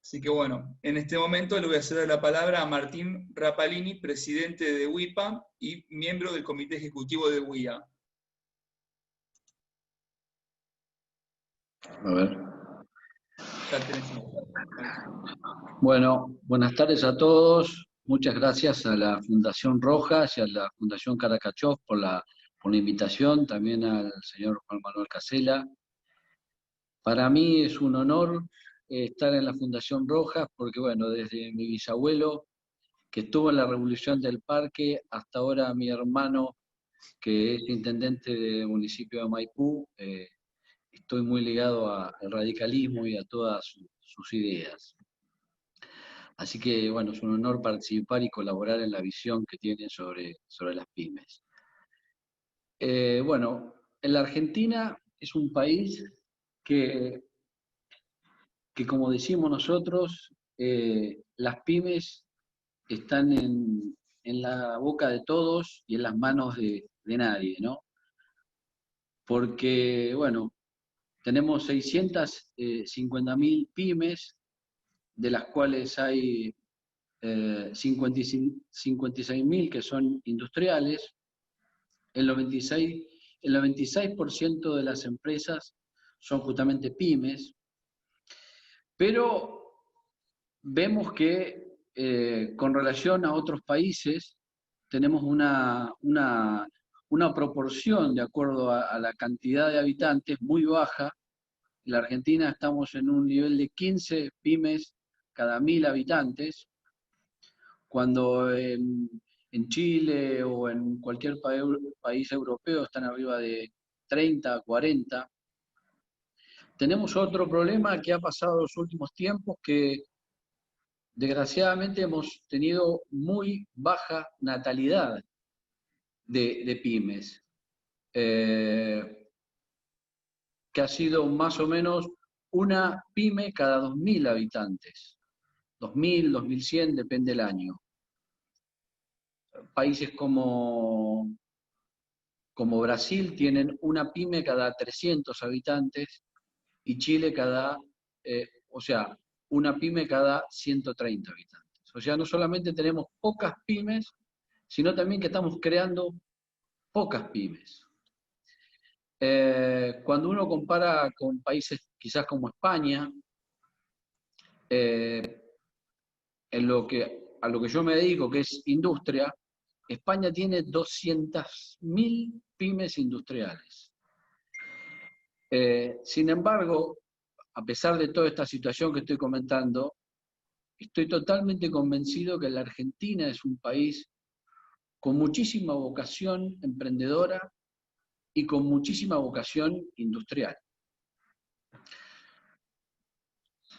Así que bueno, en este momento le voy a ceder la palabra a Martín Rapalini, presidente de WIPA y miembro del Comité Ejecutivo de WIA. A ver. Bueno, buenas tardes a todos. Muchas gracias a la Fundación Rojas y a la Fundación Caracachov por la invitación, también al señor Juan Manuel Casella. Para mí es un honor estar en la Fundación Rojas porque, bueno, desde mi bisabuelo, que estuvo en la Revolución del Parque, hasta ahora mi hermano, que es intendente del municipio de Maipú, estoy muy ligado al radicalismo y a todas sus ideas. Así que, bueno, es un honor participar y colaborar en la visión que tiene sobre las pymes. Bueno, en la Argentina es un país que como decimos nosotros, las pymes están en la boca de todos y en las manos de nadie, ¿no? Porque, bueno, tenemos 650.000 pymes, de las cuales hay 56.000 que son industriales. El 96% de las empresas son justamente pymes, pero vemos que con relación a otros países tenemos una proporción de acuerdo a la cantidad de habitantes muy baja. En la Argentina estamos en un nivel de 15 pymes cada 1.000 habitantes, cuando en Chile o en cualquier país europeo están arriba de 30, 40. Tenemos otro problema que ha pasado en los últimos tiempos, que desgraciadamente hemos tenido muy baja natalidad de pymes, que ha sido más o menos una pyme cada 2.000 habitantes. 2.000, 2.100, depende del año. Países como Brasil tienen una pyme cada 300 habitantes y Chile una pyme cada 130 habitantes. O sea, no solamente tenemos pocas pymes, sino también que estamos creando pocas pymes. Cuando uno compara con países quizás como España, a lo que yo me dedico, que es industria, España tiene 200.000 pymes industriales. Sin embargo, a pesar de toda esta situación que estoy comentando, estoy totalmente convencido que la Argentina es un país con muchísima vocación emprendedora y con muchísima vocación industrial.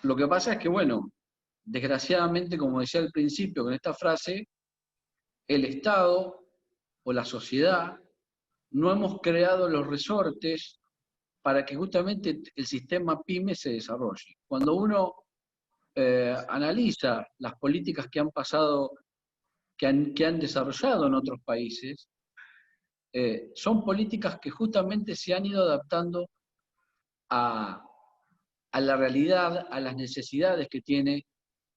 Lo que pasa es que, bueno, desgraciadamente, como decía al principio con esta frase, el Estado o la sociedad no hemos creado los resortes para que justamente el sistema PYME se desarrolle. Cuando uno analiza las políticas que han pasado, que han desarrollado en otros países, son políticas que justamente se han ido adaptando a la realidad, a las necesidades que tiene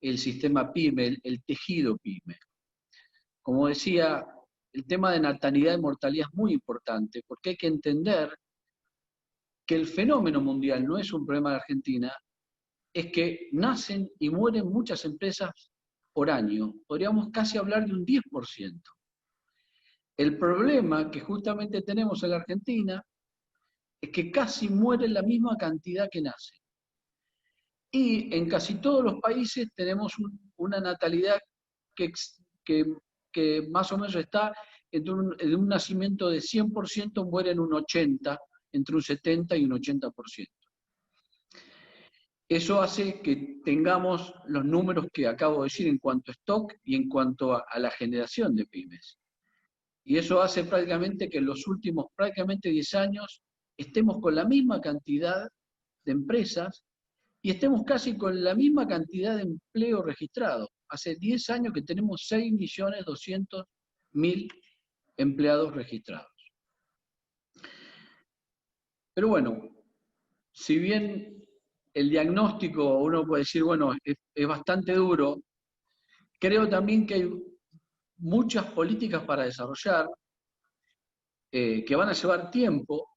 el sistema PYME, el tejido PYME. Como decía, el tema de natalidad y mortalidad es muy importante, porque hay que entender que el fenómeno mundial no es un problema de Argentina, es que nacen y mueren muchas empresas por año. Podríamos casi hablar de un 10%. El problema que justamente tenemos en la Argentina es que casi muere la misma cantidad que nace. Y en casi todos los países tenemos una natalidad que más o menos está en un nacimiento de 100%, muere en un 80%, entre un 70 y un 80%. Eso hace que tengamos los números que acabo de decir en cuanto a stock y en cuanto a la generación de pymes. Y eso hace prácticamente que en los últimos prácticamente 10 años estemos con la misma cantidad de empresas y estemos casi con la misma cantidad de empleo registrado. Hace 10 años que tenemos 6.200.000 empleados registrados. Pero bueno, si bien el diagnóstico, uno puede decir, bueno, es bastante duro, creo también que hay muchas políticas para desarrollar que van a llevar tiempo,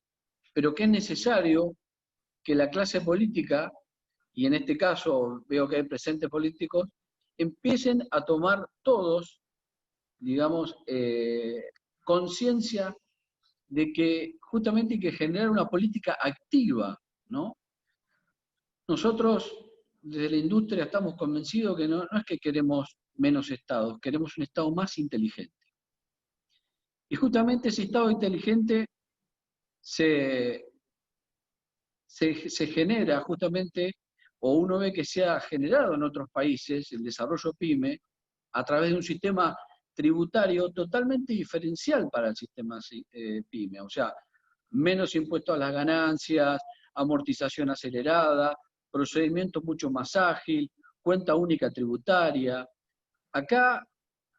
pero que es necesario que la clase política, y en este caso veo que hay presentes políticos, empiecen a tomar todos, digamos, conciencia de que justamente hay que generar una política activa, ¿no? Nosotros, desde la industria, estamos convencidos que no es que queremos menos estados, queremos un estado más inteligente. Y justamente ese estado inteligente se genera justamente, o uno ve que se ha generado en otros países, el desarrollo PYME, a través de un sistema tributario totalmente diferencial para el sistema PYME. O sea, menos impuestos a las ganancias, amortización acelerada, procedimiento mucho más ágil, cuenta única tributaria. Acá,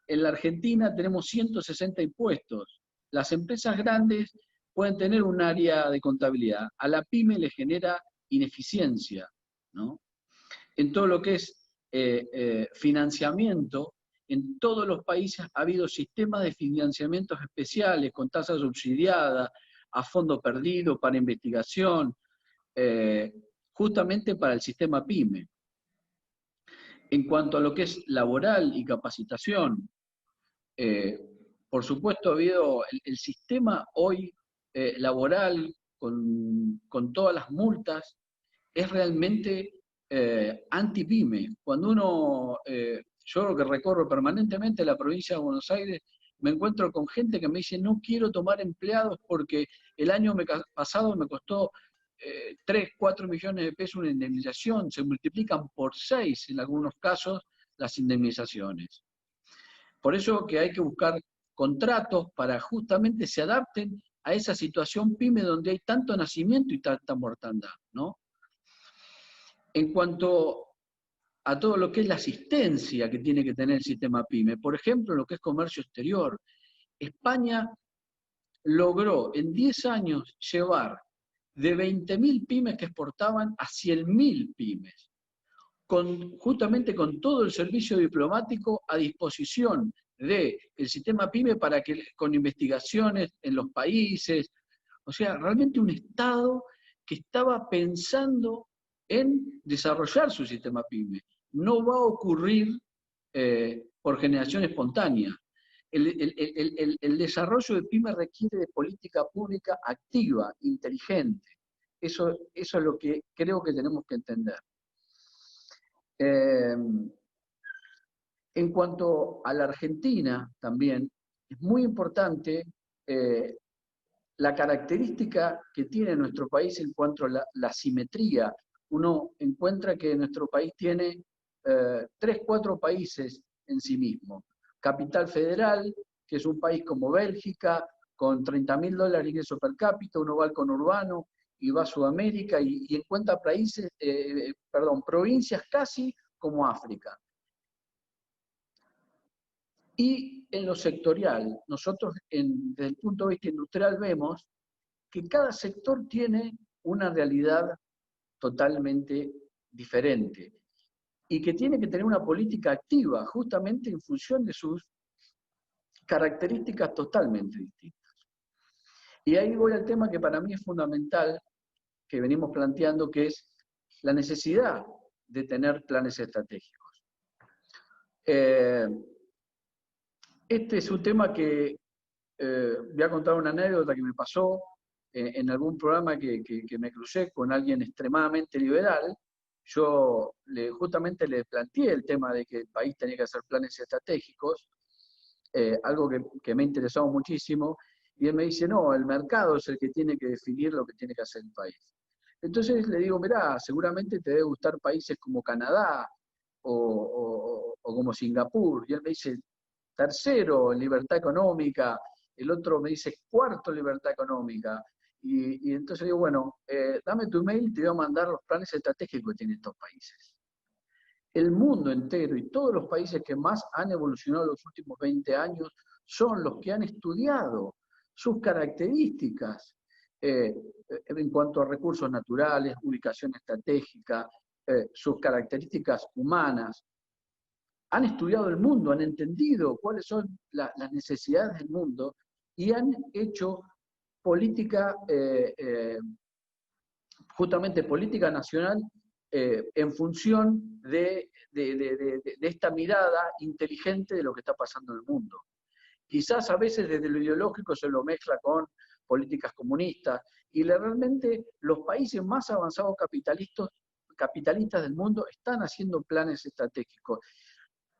en la Argentina, tenemos 160 impuestos. Las empresas grandes pueden tener un área de contabilidad. A la PYME le genera ineficiencia, ¿no? En todo lo que es financiamiento, en todos los países ha habido sistemas de financiamientos especiales con tasa subsidiada, a fondo perdido, para investigación, justamente para el sistema PYME. En cuanto a lo que es laboral y capacitación, por supuesto ha habido el sistema hoy laboral con todas las multas es realmente anti-PYME. Cuando uno, yo lo que recorro permanentemente la provincia de Buenos Aires, me encuentro con gente que me dice no quiero tomar empleados porque el año pasado me costó 3, 4 millones de pesos una indemnización, se multiplican por 6 en algunos casos las indemnizaciones. Por eso que hay que buscar contratos para justamente se adapten a esa situación PYME donde hay tanto nacimiento y tanta mortandad, ¿no? En cuanto a todo lo que es la asistencia que tiene que tener el sistema PYME, por ejemplo, lo que es comercio exterior, España logró en 10 años llevar de 20.000 pymes que exportaban a 100.000 pymes, justamente con todo el servicio diplomático a disposición del sistema PYME para que con investigaciones en los países, o sea, realmente un Estado que estaba pensando en desarrollar su sistema PYME. No va a ocurrir por generación espontánea. El desarrollo de PYME requiere de política pública activa, inteligente. Eso es lo que creo que tenemos que entender. En cuanto a la Argentina, también, es muy importante la característica que tiene nuestro país en cuanto a la simetría. Uno encuentra que nuestro país tiene 3, 4 países en sí mismo. Capital Federal, que es un país como Bélgica, con $30.000 de ingreso per cápita, uno va al conurbano y va a Sudamérica y encuentra países, provincias casi como África. Y en lo sectorial, nosotros desde el punto de vista industrial vemos que cada sector tiene una realidad totalmente diferente y que tiene que tener una política activa justamente en función de sus características totalmente distintas. Y ahí voy al tema que para mí es fundamental, que venimos planteando, que es la necesidad de tener planes estratégicos. Este es un tema que voy a contar una anécdota que me pasó en algún programa que me crucé con alguien extremadamente liberal. Yo justamente le planteé el tema de que el país tenía que hacer planes estratégicos, algo que me ha interesado muchísimo, y él me dice, no, el mercado es el que tiene que definir lo que tiene que hacer el país. Entonces le digo, mirá, seguramente te debe gustar países como Canadá o como Singapur. Y él me dice, tercero, libertad económica. El otro me dice, cuarto, libertad económica. Y entonces digo, bueno, dame tu email y te voy a mandar los planes estratégicos que tienen estos países. El mundo entero y todos los países que más han evolucionado en los últimos 20 años son los que han estudiado sus características en cuanto a recursos naturales, ubicación estratégica, sus características humanas. Han estudiado el mundo, han entendido cuáles son las necesidades del mundo y han hecho política, justamente política nacional, en función de esta mirada inteligente de lo que está pasando en el mundo. Quizás a veces desde lo ideológico se lo mezcla con políticas comunistas, y realmente los países más avanzados capitalistas del mundo están haciendo planes estratégicos.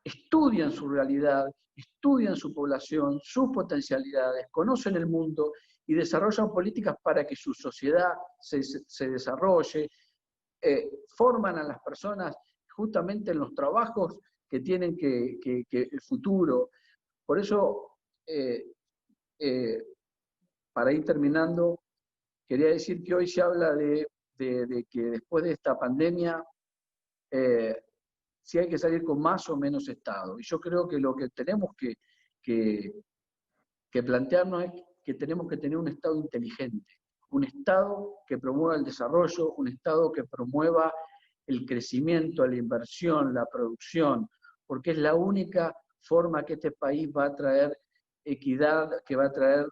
Estudian su realidad, estudian su población, sus potencialidades, conocen el mundo y desarrollan políticas para que su sociedad se desarrolle, forman a las personas justamente en los trabajos que tienen que el futuro. Por eso, para ir terminando, quería decir que hoy se habla de que después de esta pandemia, si hay que salir con más o menos Estado. Y yo creo que lo que tenemos que plantearnos es que tenemos que tener un Estado inteligente, un Estado que promueva el desarrollo, un Estado que promueva el crecimiento, la inversión, la producción, porque es la única forma que este país va a traer equidad, que va a traer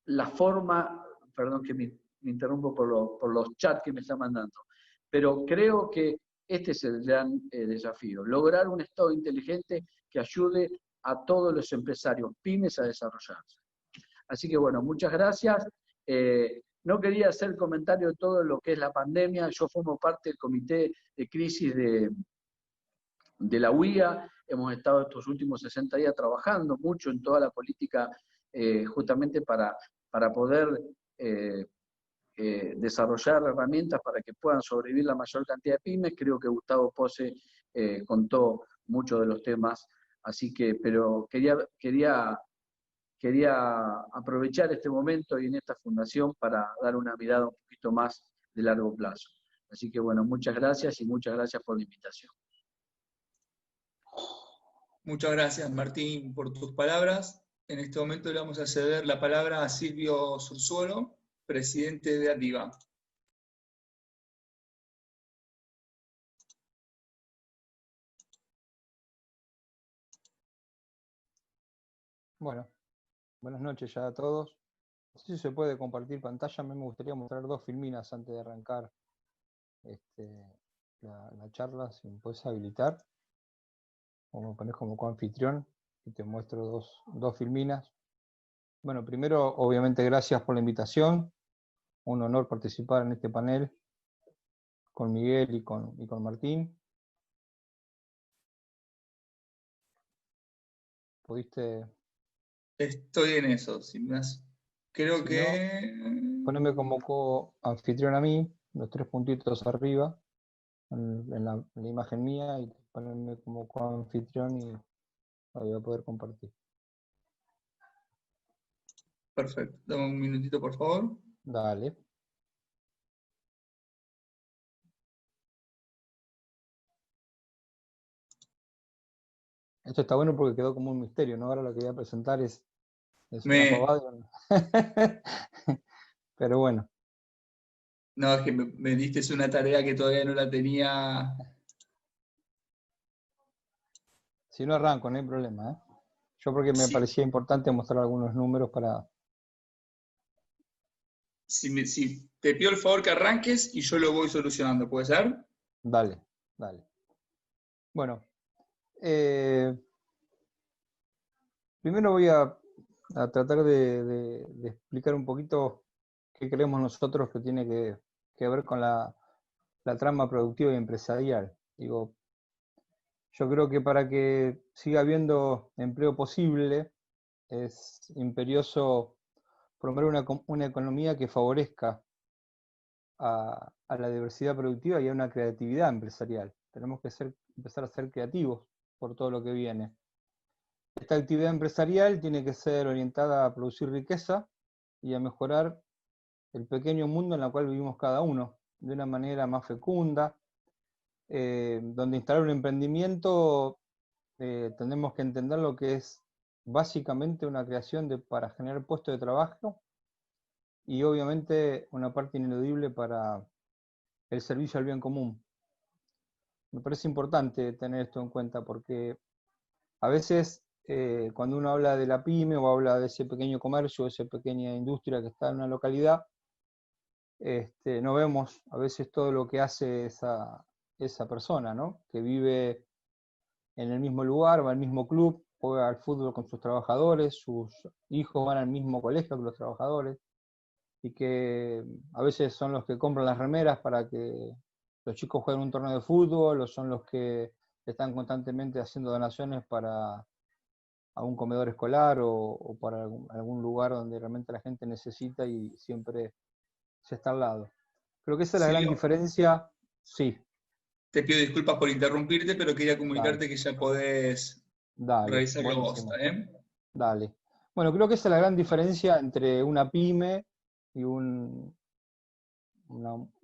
la forma, perdón que me interrumpo por los chats que me están mandando, pero creo que este es el gran desafío, lograr un Estado inteligente que ayude a todos los empresarios, pymes, a desarrollarse. Así que bueno, muchas gracias. No quería hacer comentario de todo lo que es la pandemia. Yo formo parte del comité de crisis de la UIA. Hemos estado estos últimos 60 días trabajando mucho en toda la política justamente para poder desarrollar herramientas para que puedan sobrevivir la mayor cantidad de pymes. Creo que Gustavo Pose contó muchos de los temas, así que, pero quería aprovechar este momento y en esta fundación para dar una mirada un poquito más de largo plazo. Así que bueno, muchas gracias y muchas gracias por la invitación. Muchas gracias, Martín, por tus palabras. En este momento le vamos a ceder la palabra a Silvio Sursuolo, presidente de ADIVA. Bueno, buenas noches ya a todos. No sé si se puede compartir pantalla. A mí me gustaría mostrar dos filminas antes de arrancar la charla, si me puedes habilitar. O me pones como coanfitrión y te muestro dos filminas. Bueno, primero, obviamente, gracias por la invitación. Un honor participar en este panel con Miguel y con Martín. ¿Pudiste? Estoy en eso. Creo que... No, poneme como coanfitrión a mí, los 3 puntitos arriba, en la imagen mía, y ponerme como coanfitrión y lo voy a poder compartir. Perfecto. Dame un minutito, por favor. Dale. Esto está bueno porque quedó como un misterio, ¿no? Ahora lo que voy a presentar es una pavada. Pero bueno. No, es que me diste una tarea que todavía no la tenía. Si no arranco, no hay problema, ¿eh? Yo porque me parecía importante mostrar algunos números para... Si te pido el favor que arranques y yo lo voy solucionando, ¿puede ser? Dale, dale. Bueno, Primero voy a tratar de explicar un poquito qué creemos nosotros que tiene que ver con la trama productiva y empresarial. Digo, yo creo que para que siga habiendo empleo posible, es imperioso promover una economía que favorezca a la diversidad productiva y a una creatividad empresarial. Tenemos que empezar a ser creativos por todo lo que viene. Esta actividad empresarial tiene que ser orientada a producir riqueza y a mejorar el pequeño mundo en el cual vivimos cada uno, de una manera más fecunda, donde instalar un emprendimiento tenemos que entender lo que es básicamente una creación para generar puestos de trabajo y obviamente una parte ineludible para el servicio al bien común. Me parece importante tener esto en cuenta porque a veces cuando uno habla de la pyme o habla de ese pequeño comercio, esa pequeña industria que está en una localidad, no vemos a veces todo lo que hace esa persona, ¿no? Que vive en el mismo lugar, va al mismo club, juega al fútbol con sus trabajadores, sus hijos van al mismo colegio que los trabajadores, y que a veces son los que compran las remeras para que los chicos jueguen un torneo de fútbol, o son los que están constantemente haciendo donaciones para a un comedor escolar o para algún lugar donde realmente la gente necesita y siempre se está al lado. Creo que esa es la gran diferencia. Sí. Te pido disculpas por interrumpirte, pero quería comunicarte Dale. que ya podés revisarlo vos, ¿está bien? Dale. Bueno, creo que esa es la gran diferencia entre una pyme y una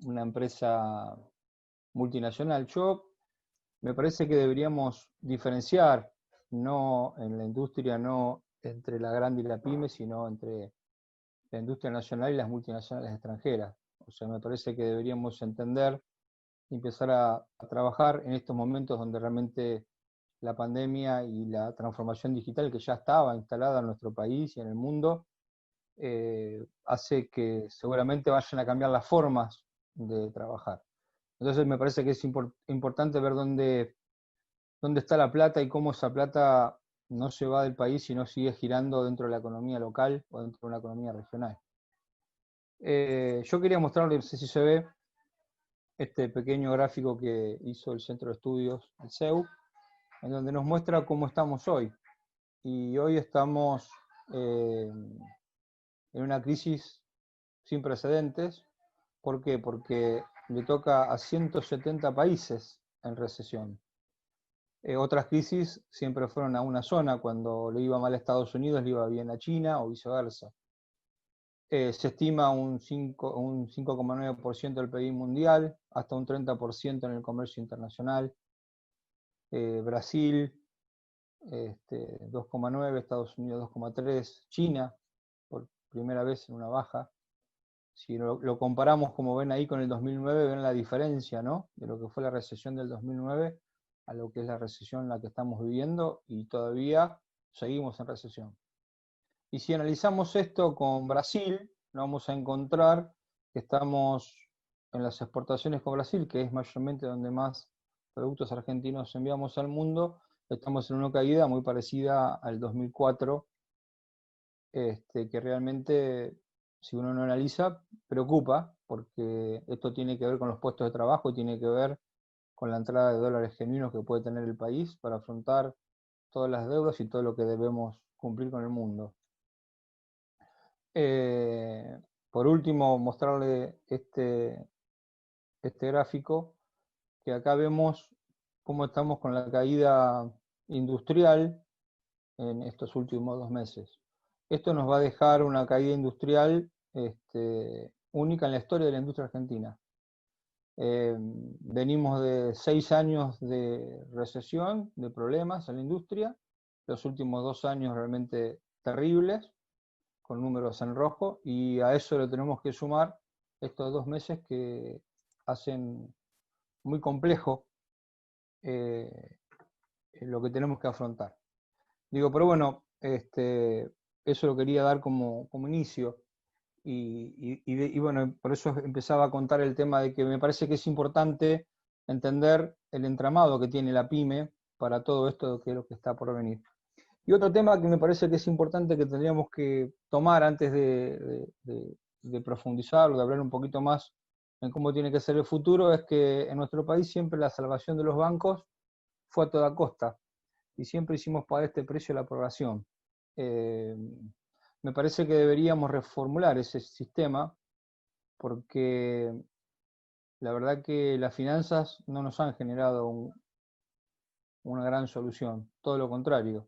empresa multinacional. Me parece que deberíamos diferenciar, no en la industria, no entre la grande y la pyme, sino entre la industria nacional y las multinacionales extranjeras. O sea, me parece que deberíamos entender y empezar a trabajar en estos momentos donde realmente la pandemia y la transformación digital que ya estaba instalada en nuestro país y en el mundo, hace que seguramente vayan a cambiar las formas de trabajar. Entonces me parece que es importante ver dónde está la plata y cómo esa plata no se va del país, sino sigue girando dentro de la economía local o dentro de una economía regional. Yo quería mostrarles, no sé si se ve, este pequeño gráfico que hizo el Centro de Estudios, el CEU, en donde nos muestra cómo estamos hoy. Y hoy estamos en una crisis sin precedentes. ¿Por qué? Porque le toca a 170 países en recesión. Otras crisis siempre fueron a una zona, cuando le iba mal a Estados Unidos, le iba bien a China o viceversa. Se estima un 5,9% del PIB mundial, hasta un 30% en el comercio internacional. Brasil, 2,9%, Estados Unidos 2,3%, China, por primera vez en una baja. Si lo comparamos, como ven ahí, con el 2009, ven la diferencia, ¿no? De lo que fue la recesión del 2009 a lo que es la recesión en la que estamos viviendo, y todavía seguimos en recesión. Y si analizamos esto con Brasil, nos vamos a encontrar que estamos en las exportaciones con Brasil, que es mayormente donde más productos argentinos enviamos al mundo, estamos en una caída muy parecida al 2004, que realmente, si uno no analiza, preocupa, porque esto tiene que ver con los puestos de trabajo, tiene que ver con la entrada de dólares genuinos que puede tener el país para afrontar todas las deudas y todo lo que debemos cumplir con el mundo. Por último, mostrarle este gráfico, que acá vemos cómo estamos con la caída industrial en estos últimos 2 meses. Esto nos va a dejar una caída industrial única en la historia de la industria argentina. Venimos de 6 años de recesión, de problemas en la industria, los últimos 2 años realmente terribles, con números en rojo, y a eso le tenemos que sumar estos 2 meses que hacen muy complejo lo que tenemos que afrontar. Digo, pero bueno, eso lo quería dar como inicio, y bueno, por eso empezaba a contar el tema de que me parece que es importante entender el entramado que tiene la pyme para todo esto que es lo que está por venir. Y otro tema que me parece que es importante que tendríamos que tomar antes de profundizar o de hablar un poquito más en cómo tiene que ser el futuro es que en nuestro país siempre la salvación de los bancos fue a toda costa y siempre hicimos pagar este precio de la aprobación. Me parece que deberíamos reformular ese sistema porque la verdad que las finanzas no nos han generado una gran solución, todo lo contrario.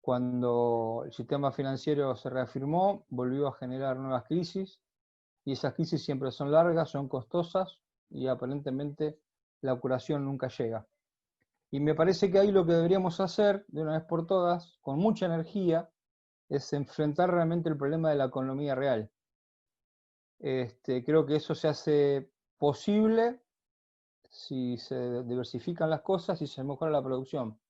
Cuando el sistema financiero se reafirmó, volvió a generar nuevas crisis, y esas crisis siempre son largas, son costosas, y aparentemente la curación nunca llega. Y me parece que ahí lo que deberíamos hacer, de una vez por todas, con mucha energía, es enfrentar realmente el problema de la economía real. Creo que eso se hace posible si se diversifican las cosas y se mejora la producción.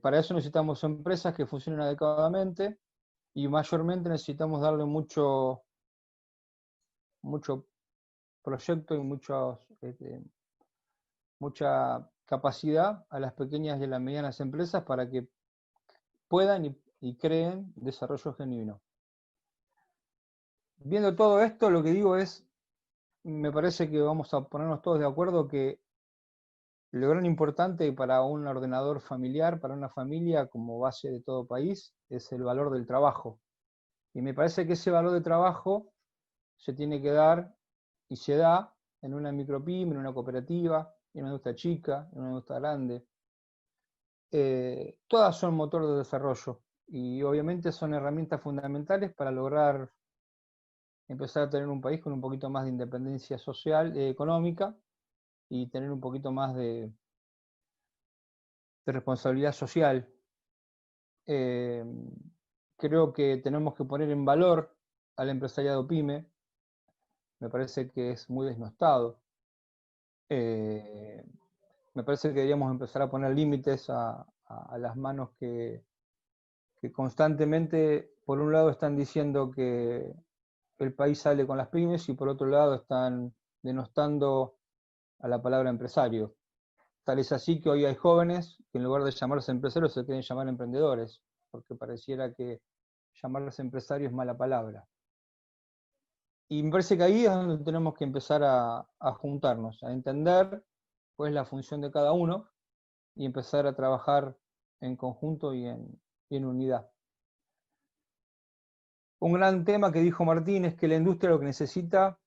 Para eso necesitamos empresas que funcionen adecuadamente y mayormente necesitamos darle mucho proyecto y mucha capacidad a las pequeñas y a las medianas empresas para que puedan y creen desarrollo genuino. Viendo todo esto, lo que digo es, me parece que vamos a ponernos todos de acuerdo que lo gran importante para un ordenador familiar, para una familia como base de todo país, es el valor del trabajo. Y me parece que ese valor de trabajo se tiene que dar y se da en una micropyme, en una cooperativa, en una industria chica, en una industria grande. Todas son motor de desarrollo y obviamente son herramientas fundamentales para lograr empezar a tener un país con un poquito más de independencia social, económica, y tener un poquito más de responsabilidad social. Creo que tenemos que poner en valor al empresariado pyme. Me parece que es muy desnostado. Me parece que deberíamos empezar a poner límites a las manos que constantemente, por un lado, están diciendo que el país sale con las pymes y por otro lado están denostando a la palabra empresario. Tal es así que hoy hay jóvenes que en lugar de llamarse empresarios se quieren llamar emprendedores, porque pareciera que llamarse empresario es mala palabra. Y me parece que ahí es donde tenemos que empezar a juntarnos, a entender cuál es la función de cada uno y empezar a trabajar en conjunto y en unidad. Un gran tema que dijo Martín es que la industria lo que necesita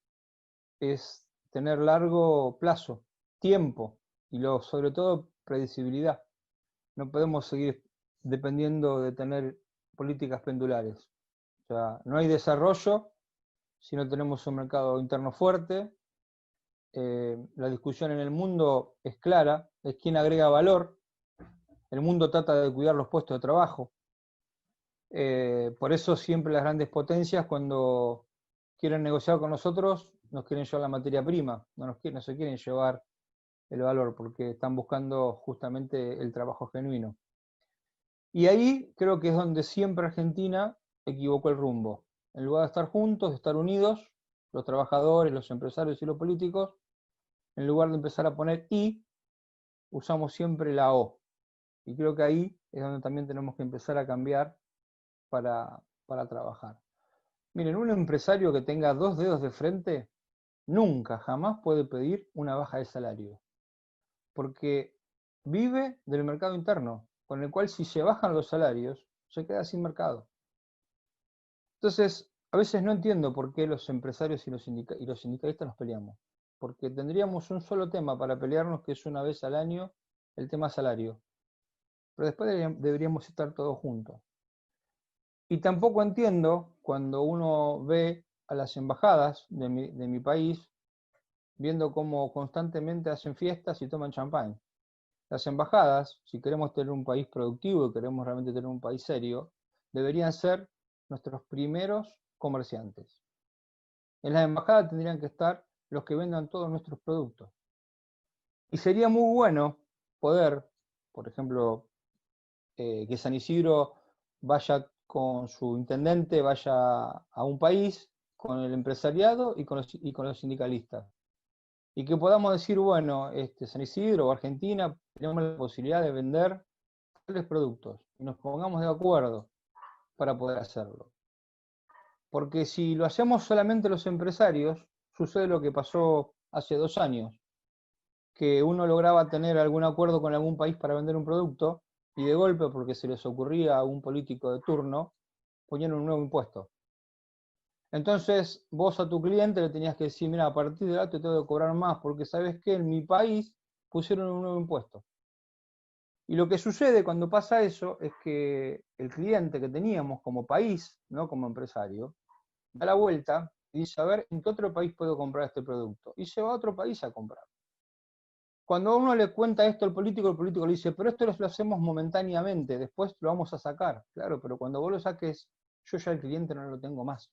es tener largo plazo, tiempo y sobre todo predecibilidad. No podemos seguir dependiendo de tener políticas pendulares. O sea, no hay desarrollo si no tenemos un mercado interno fuerte. La discusión en el mundo es clara, es quién agrega valor. El mundo trata de cuidar los puestos de trabajo. Por eso siempre las grandes potencias, cuando quieren negociar con nosotros, nos quieren llevar la materia prima, no se quieren llevar el valor, porque están buscando justamente el trabajo genuino. Y ahí creo que es donde siempre Argentina equivocó el rumbo. En lugar de estar juntos, de estar unidos, los trabajadores, los empresarios y los políticos, en lugar de empezar a poner I, usamos siempre la O. Y creo que ahí es donde también tenemos que empezar a cambiar para trabajar. Miren, un empresario que tenga 2 dedos de frente nunca, jamás puede pedir una baja de salario, porque vive del mercado interno, con el cual si se bajan los salarios, se queda sin mercado. Entonces, a veces no entiendo por qué los empresarios y los sindicalistas nos peleamos, porque tendríamos un solo tema para pelearnos, que es una vez al año el tema salario, pero después deberíamos estar todos juntos. Y tampoco entiendo cuando uno ve a las embajadas de mi país, viendo cómo constantemente hacen fiestas y toman champán. Las embajadas, si queremos tener un país productivo y queremos realmente tener un país serio, deberían ser nuestros primeros comerciantes. En las embajadas tendrían que estar los que vendan todos nuestros productos. Y sería muy bueno poder, por ejemplo, que San Isidro vaya con su intendente, vaya a un país, con el empresariado y con los sindicalistas. Y que podamos decir, bueno, San Isidro o Argentina, tenemos la posibilidad de vender tales productos y nos pongamos de acuerdo para poder hacerlo. Porque si lo hacemos solamente los empresarios, sucede lo que pasó hace 2 años, que uno lograba tener algún acuerdo con algún país para vender un producto y de golpe, porque se les ocurría a un político de turno, ponían un nuevo impuesto. Entonces vos a tu cliente le tenías que decir, mira, a partir de ahora te tengo que cobrar más, porque sabes que en mi país pusieron un nuevo impuesto. Y lo que sucede cuando pasa eso es que el cliente que teníamos como país, no como empresario, da la vuelta y dice, a ver, ¿en qué otro país puedo comprar este producto? Y se va a otro país a comprar. Cuando a uno le cuenta esto al político, el político le dice, pero esto lo hacemos momentáneamente, después lo vamos a sacar. Claro, pero cuando vos lo saques, yo ya el cliente no lo tengo más.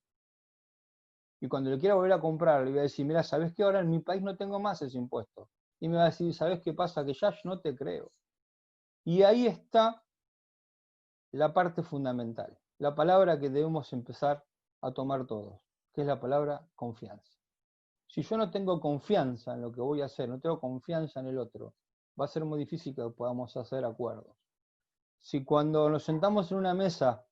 Y cuando le quiera volver a comprar, le voy a decir, mira, ¿sabés qué? Ahora en mi país no tengo más ese impuesto. Y me va a decir, ¿sabés qué pasa? Que ya no te creo. Y ahí está la parte fundamental, la palabra que debemos empezar a tomar todos, que es la palabra confianza. Si yo no tengo confianza en lo que voy a hacer, no tengo confianza en el otro, va a ser muy difícil que podamos hacer acuerdos. Si cuando nos sentamos en una mesa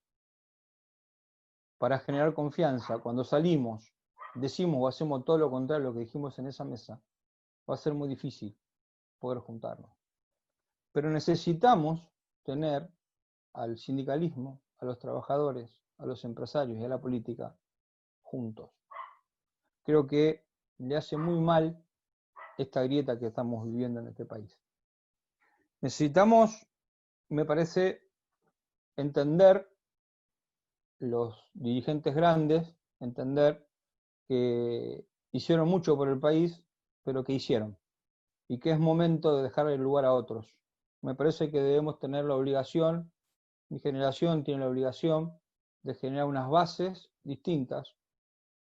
para generar confianza, cuando salimos, decimos o hacemos todo lo contrario a lo que dijimos en esa mesa, va a ser muy difícil poder juntarnos. Pero necesitamos tener al sindicalismo, a los trabajadores, a los empresarios y a la política juntos. Creo que le hace muy mal esta grieta que estamos viviendo en este país. Necesitamos, me parece, entender los dirigentes grandes, entender que hicieron mucho por el país, pero que hicieron, y que es momento de dejar el lugar a otros. Me parece que debemos tener la obligación, mi generación tiene la obligación de generar unas bases distintas,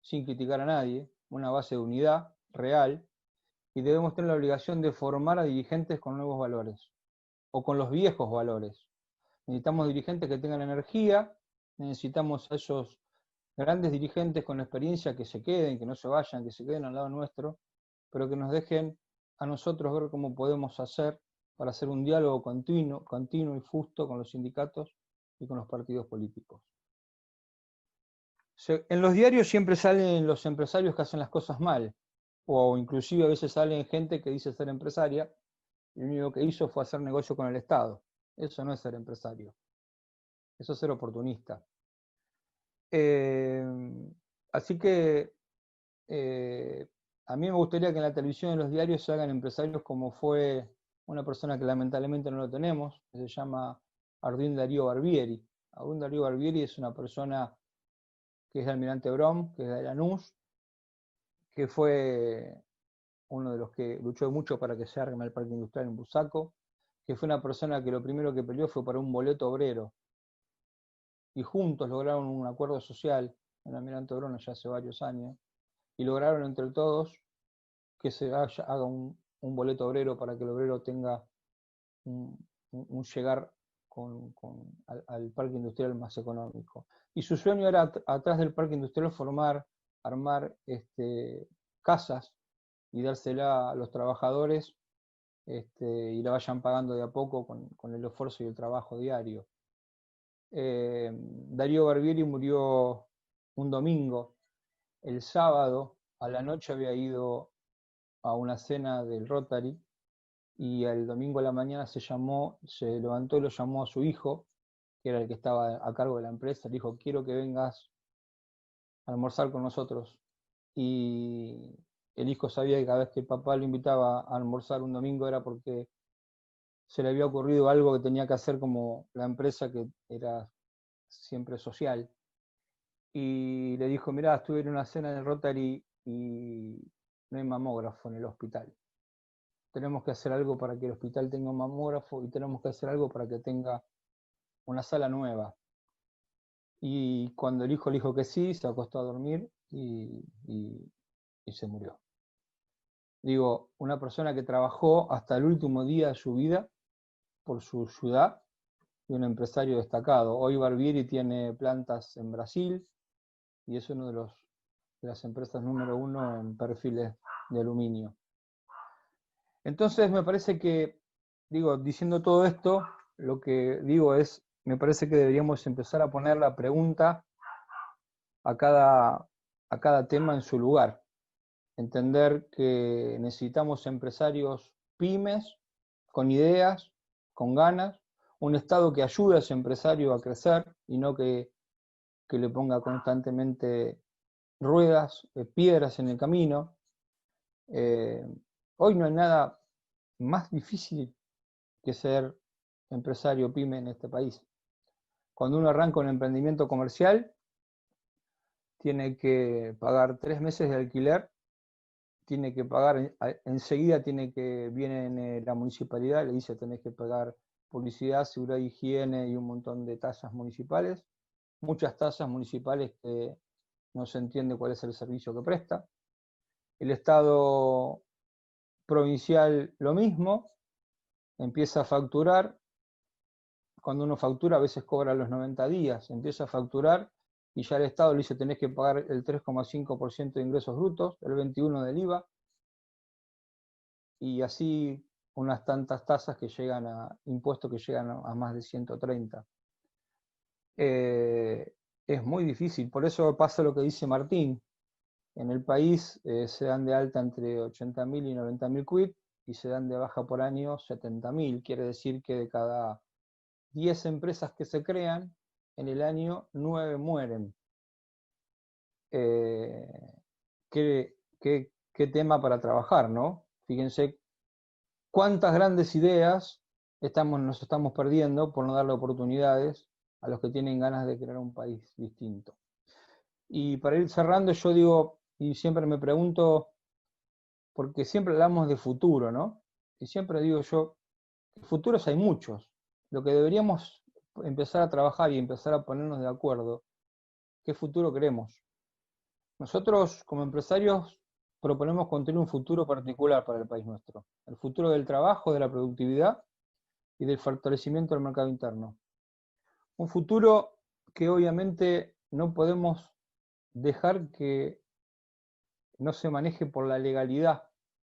sin criticar a nadie, una base de unidad real, y debemos tener la obligación de formar a dirigentes con nuevos valores, o con los viejos valores. Necesitamos dirigentes que tengan energía, necesitamos a esos grandes dirigentes con experiencia que se queden, que no se vayan, que se queden al lado nuestro, pero que nos dejen a nosotros ver cómo podemos hacer para hacer un diálogo continuo y justo con los sindicatos y con los partidos políticos. En los diarios siempre salen los empresarios que hacen las cosas mal, o inclusive a veces salen gente que dice ser empresaria, y lo único que hizo fue hacer negocio con el Estado. Eso no es ser empresario, eso es ser oportunista. Así que a mí me gustaría que en la televisión y en los diarios se hagan empresarios como fue una persona que lamentablemente no lo tenemos, que se llama Ardín Darío Barbieri. Ardín Darío Barbieri es una persona que es de Almirante Brown, que es de Lanús, que fue uno de los que luchó mucho para que se arme el parque industrial en Busaco, que fue una persona que lo primero que peleó fue para un boleto obrero, y juntos lograron un acuerdo social en Almirante Brown ya hace varios años, y lograron entre todos que se haga un boleto obrero para que el obrero tenga un llegar al parque industrial más económico. Y su sueño era, atrás del parque industrial, armar casas y dársela a los trabajadores y la vayan pagando de a poco con el esfuerzo y el trabajo diario. Darío Barbieri murió un domingo. El sábado a la noche había ido a una cena del Rotary, y el domingo a la mañana se levantó y lo llamó a su hijo, que era el que estaba a cargo de la empresa. Le dijo, quiero que vengas a almorzar con nosotros. Y el hijo sabía que cada vez que el papá lo invitaba a almorzar un domingo era porque se le había ocurrido algo que tenía que hacer, como la empresa, que era siempre social. Y le dijo, mirá, estuve en una cena en el Rotary y no hay mamógrafo en el hospital. Tenemos que hacer algo para que el hospital tenga un mamógrafo, y tenemos que hacer algo para que tenga una sala nueva. Y cuando el hijo le dijo que sí, se acostó a dormir y se murió. Digo, una persona que trabajó hasta el último día de su vida por su ciudad, y un empresario destacado. Hoy Barbieri tiene plantas en Brasil y es uno de las empresas número 1 en perfiles de aluminio. Entonces me parece que, diciendo todo esto, lo que digo es, me parece que deberíamos empezar a poner la pregunta a cada tema en su lugar. Entender que necesitamos empresarios pymes, con ideas, con ganas, un Estado que ayude a ese empresario a crecer y no que le ponga constantemente ruedas, piedras en el camino. Hoy no hay nada más difícil que ser empresario pyme en este país. Cuando uno arranca un emprendimiento comercial, tiene que pagar 3 meses de alquiler, tiene que pagar, enseguida viene la municipalidad, le dice tenés que pagar publicidad, seguridad, higiene y un montón de tasas municipales, muchas tasas municipales que no se entiende cuál es el servicio que presta. El Estado provincial lo mismo, empieza a facturar, cuando uno factura a veces cobra los 90 días, empieza a facturar y ya el Estado le dice tenés que pagar el 3,5% de ingresos brutos, el 21% del IVA, y así unas tantas tasas que llegan a impuestos que llegan a más de 130. Es muy difícil, por eso pasa lo que dice Martín. En el país se dan de alta entre 80.000 y 90.000 quit y se dan de baja por año 70.000. Quiere decir que de cada 10 empresas que se crean, en el año 9 mueren. ¿Qué tema para trabajar, ¿no? Fíjense cuántas grandes ideas nos estamos perdiendo por no darle oportunidades a los que tienen ganas de crear un país distinto. Y para ir cerrando, yo digo, y siempre me pregunto, porque siempre hablamos de futuro, ¿no? Y siempre digo yo, futuros hay muchos. Lo que deberíamos empezar a trabajar y empezar a ponernos de acuerdo, ¿qué futuro queremos? Nosotros, como empresarios, proponemos construir un futuro particular para el país nuestro. El futuro del trabajo, de la productividad y del fortalecimiento del mercado interno. Un futuro que obviamente no podemos dejar que no se maneje por la legalidad.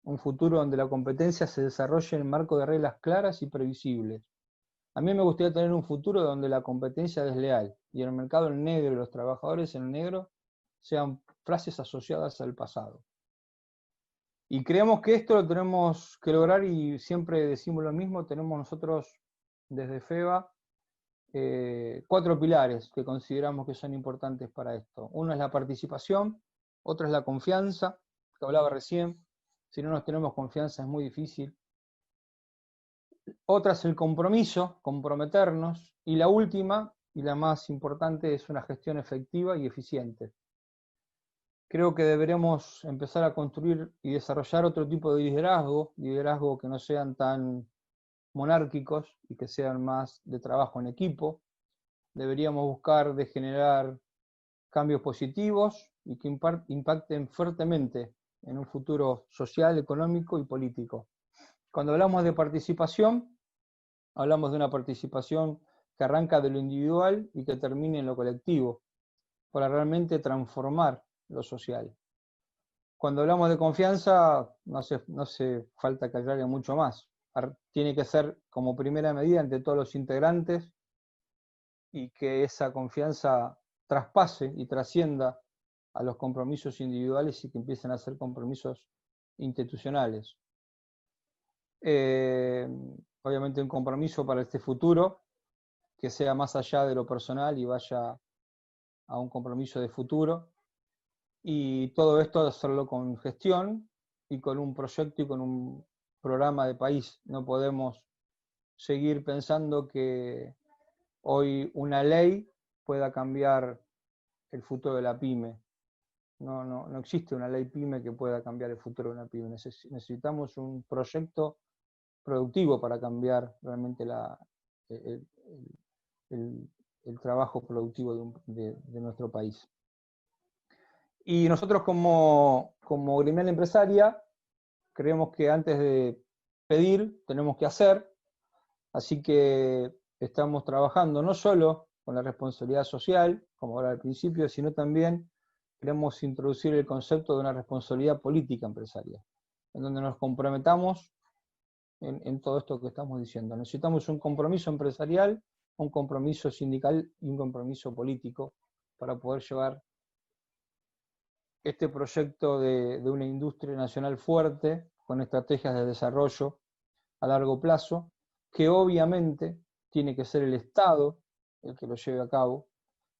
Un futuro donde la competencia se desarrolle en el marco de reglas claras y previsibles. A mí me gustaría tener un futuro donde la competencia es desleal y el mercado en negro y los trabajadores en negro sean frases asociadas al pasado. Y creemos que esto lo tenemos que lograr y siempre decimos lo mismo, tenemos nosotros desde FEBA 4 pilares que consideramos que son importantes para esto. Uno es la participación, otro es la confianza, que hablaba recién, si no nos tenemos confianza es muy difícil. Otra es el compromiso, comprometernos, y la última, y la más importante, es una gestión efectiva y eficiente. Creo que deberemos empezar a construir y desarrollar otro tipo de liderazgo que no sean tan monárquicos y que sean más de trabajo en equipo. Deberíamos buscar de generar cambios positivos y que impacten fuertemente en un futuro social, económico y político. Cuando hablamos de participación, hablamos de una participación que arranca de lo individual y que termine en lo colectivo, para realmente transformar lo social. Cuando hablamos de confianza, no hace falta que aclare mucho más. Tiene que ser como primera medida entre todos los integrantes y que esa confianza traspase y trascienda a los compromisos individuales y que empiecen a ser compromisos institucionales. Obviamente un compromiso para este futuro que sea más allá de lo personal y vaya a un compromiso de futuro. Y todo esto hacerlo con gestión y con un proyecto y con un programa de país. No podemos seguir pensando que hoy una ley pueda cambiar el futuro de la pyme. No existe una ley pyme que pueda cambiar el futuro de una pyme. Necesitamos un proyecto productivo para cambiar realmente el trabajo productivo de nuestro país. Y nosotros como gremial empresaria creemos que antes de pedir tenemos que hacer, así que estamos trabajando no solo con la responsabilidad social, como hablaba al principio, sino también queremos introducir el concepto de una responsabilidad política empresaria, en donde nos comprometamos en todo esto que estamos diciendo. Necesitamos un compromiso empresarial, un compromiso sindical y un compromiso político para poder llevar este proyecto de una industria nacional fuerte, con estrategias de desarrollo a largo plazo, que obviamente tiene que ser el Estado el que lo lleve a cabo,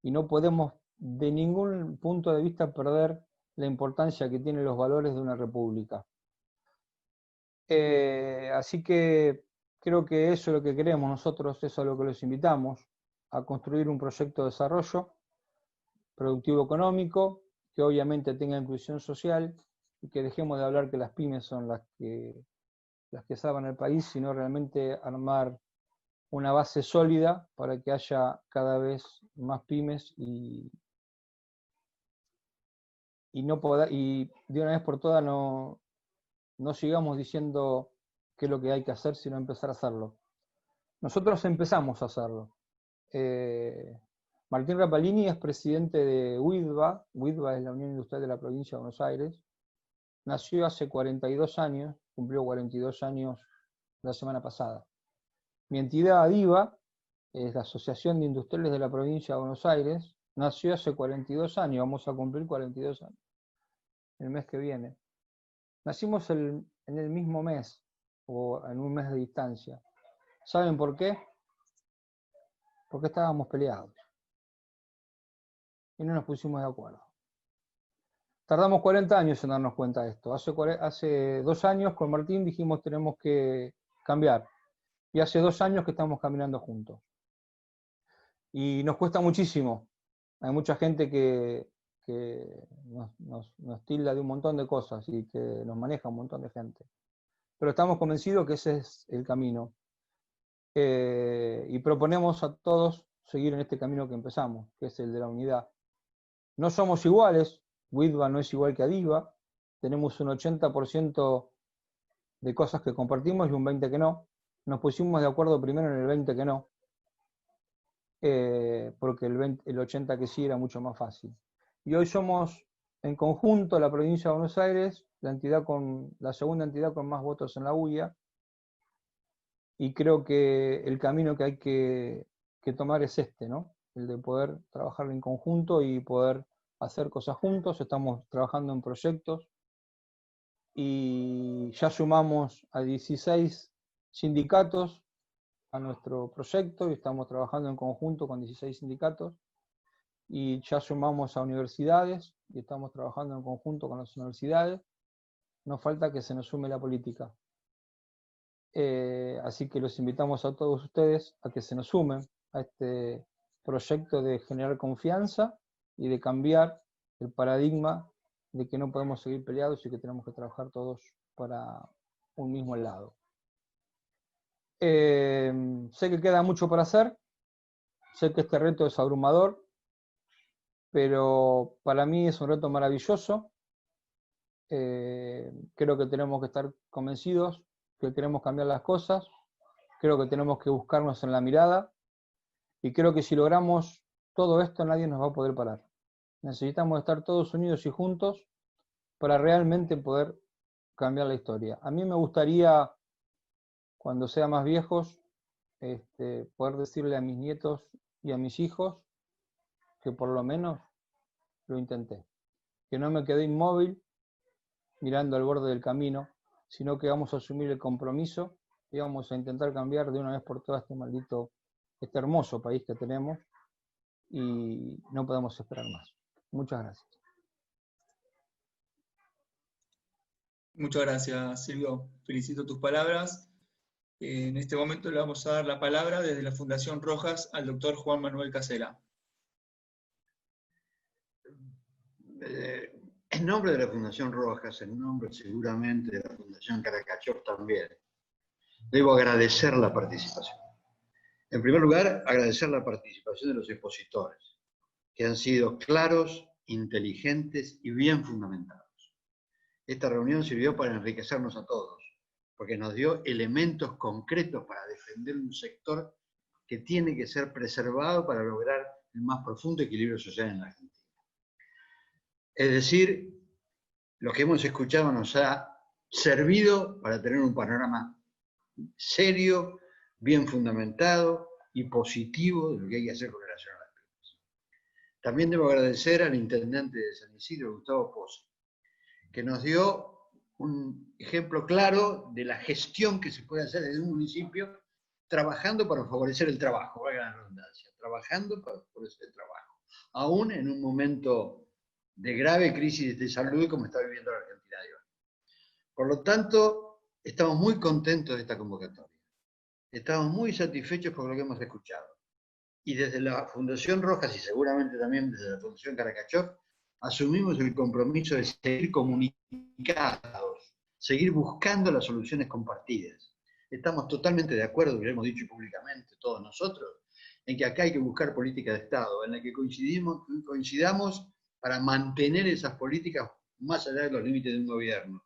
y no podemos de ningún punto de vista perder la importancia que tienen los valores de una república. Así que creo que eso es lo que queremos nosotros, eso es a lo que los invitamos, a construir un proyecto de desarrollo productivo económico, que obviamente tenga inclusión social, y que dejemos de hablar que las pymes son las que salvan el país, sino realmente armar una base sólida para que haya cada vez más pymes y de una vez por todas no sigamos diciendo qué es lo que hay que hacer, sino empezar a hacerlo. Nosotros empezamos a hacerlo. Martín Rapalini es presidente de UIDVA. UIDVA es la Unión Industrial de la Provincia de Buenos Aires. Nació hace 42 años, cumplió 42 años la semana pasada. Mi entidad ADIVA, es la Asociación de Industriales de la Provincia de Buenos Aires, nació hace 42 años, vamos a cumplir 42 años el mes que viene. Nacimos en el mismo mes, o en un mes de distancia. ¿Saben por qué? Porque estábamos peleados y no nos pusimos de acuerdo. Tardamos 40 años en darnos cuenta de esto. Hace 2 años con Martín dijimos tenemos que cambiar. Y hace 2 años que estamos caminando juntos. Y nos cuesta muchísimo. Hay mucha gente que nos tilda de un montón de cosas y que nos maneja un montón de gente. Pero estamos convencidos que ese es el camino. Y proponemos a todos seguir en este camino que empezamos, que es el de la unidad. No somos iguales. UIDVA no es igual que ADIVA. Tenemos un 80% de cosas que compartimos y un 20% que no. Nos pusimos de acuerdo primero en el 20% que no, porque el 80% que sí era mucho más fácil. Y hoy somos, en conjunto, la provincia de Buenos Aires, la segunda entidad con más votos en la UIA, y creo que el camino que hay que tomar es este, ¿no? El de poder trabajar en conjunto y poder hacer cosas juntos. Estamos trabajando en proyectos y ya sumamos a 16 sindicatos a nuestro proyecto y estamos trabajando en conjunto con 16 sindicatos, y ya sumamos a universidades y estamos trabajando en conjunto con las universidades. Nos falta que se nos sume la política. Así que los invitamos a todos ustedes a que se nos sumen a este proyecto de generar confianza y de cambiar el paradigma de que no podemos seguir peleados y que tenemos que trabajar todos para un mismo lado. Sé que queda mucho por hacer, sé que este reto es abrumador, pero para mí es un reto maravilloso. Creo que tenemos que estar convencidos que queremos cambiar las cosas, creo que tenemos que buscarnos en la mirada, y creo que si logramos todo esto nadie nos va a poder parar. Necesitamos estar todos unidos y juntos para realmente poder cambiar la historia. A mí me gustaría, cuando sea más viejos, poder decirle a mis nietos y a mis hijos que por lo menos lo intenté, que no me quedé inmóvil mirando al borde del camino, sino que vamos a asumir el compromiso y vamos a intentar cambiar de una vez por todas este hermoso país que tenemos, y no podemos esperar más. Muchas gracias. Muchas gracias, Silvio. Felicito tus palabras. En este momento le vamos a dar la palabra desde la Fundación Rojas al doctor Juan Manuel Casela. En nombre de la Fundación Rojas, en nombre seguramente de la Fundación Caracachov también, debo agradecer la participación. En primer lugar, agradecer la participación de los expositores, que han sido claros, inteligentes y bien fundamentados. Esta reunión sirvió para enriquecernos a todos, porque nos dio elementos concretos para defender un sector que tiene que ser preservado para lograr el más profundo equilibrio social en la Argentina. Es decir, lo que hemos escuchado nos ha servido para tener un panorama serio, bien fundamentado y positivo de lo que hay que hacer con relación a las pymes. También debo agradecer al intendente de San Isidro, Gustavo Pozzi, que nos dio un ejemplo claro de la gestión que se puede hacer desde un municipio trabajando para favorecer el trabajo, valga la redundancia, trabajando para favorecer el trabajo, aún en un momento de grave crisis de salud como está viviendo la Argentina de hoy. Por lo tanto, estamos muy contentos de esta convocatoria. Estamos muy satisfechos por lo que hemos escuchado. Y desde la Fundación Rojas y seguramente también desde la Fundación Caracachor, asumimos el compromiso de seguir comunicados, seguir buscando las soluciones compartidas. Estamos totalmente de acuerdo, y lo hemos dicho públicamente todos nosotros, en que acá hay que buscar política de Estado, en la que coincidamos para mantener esas políticas más allá de los límites de un gobierno,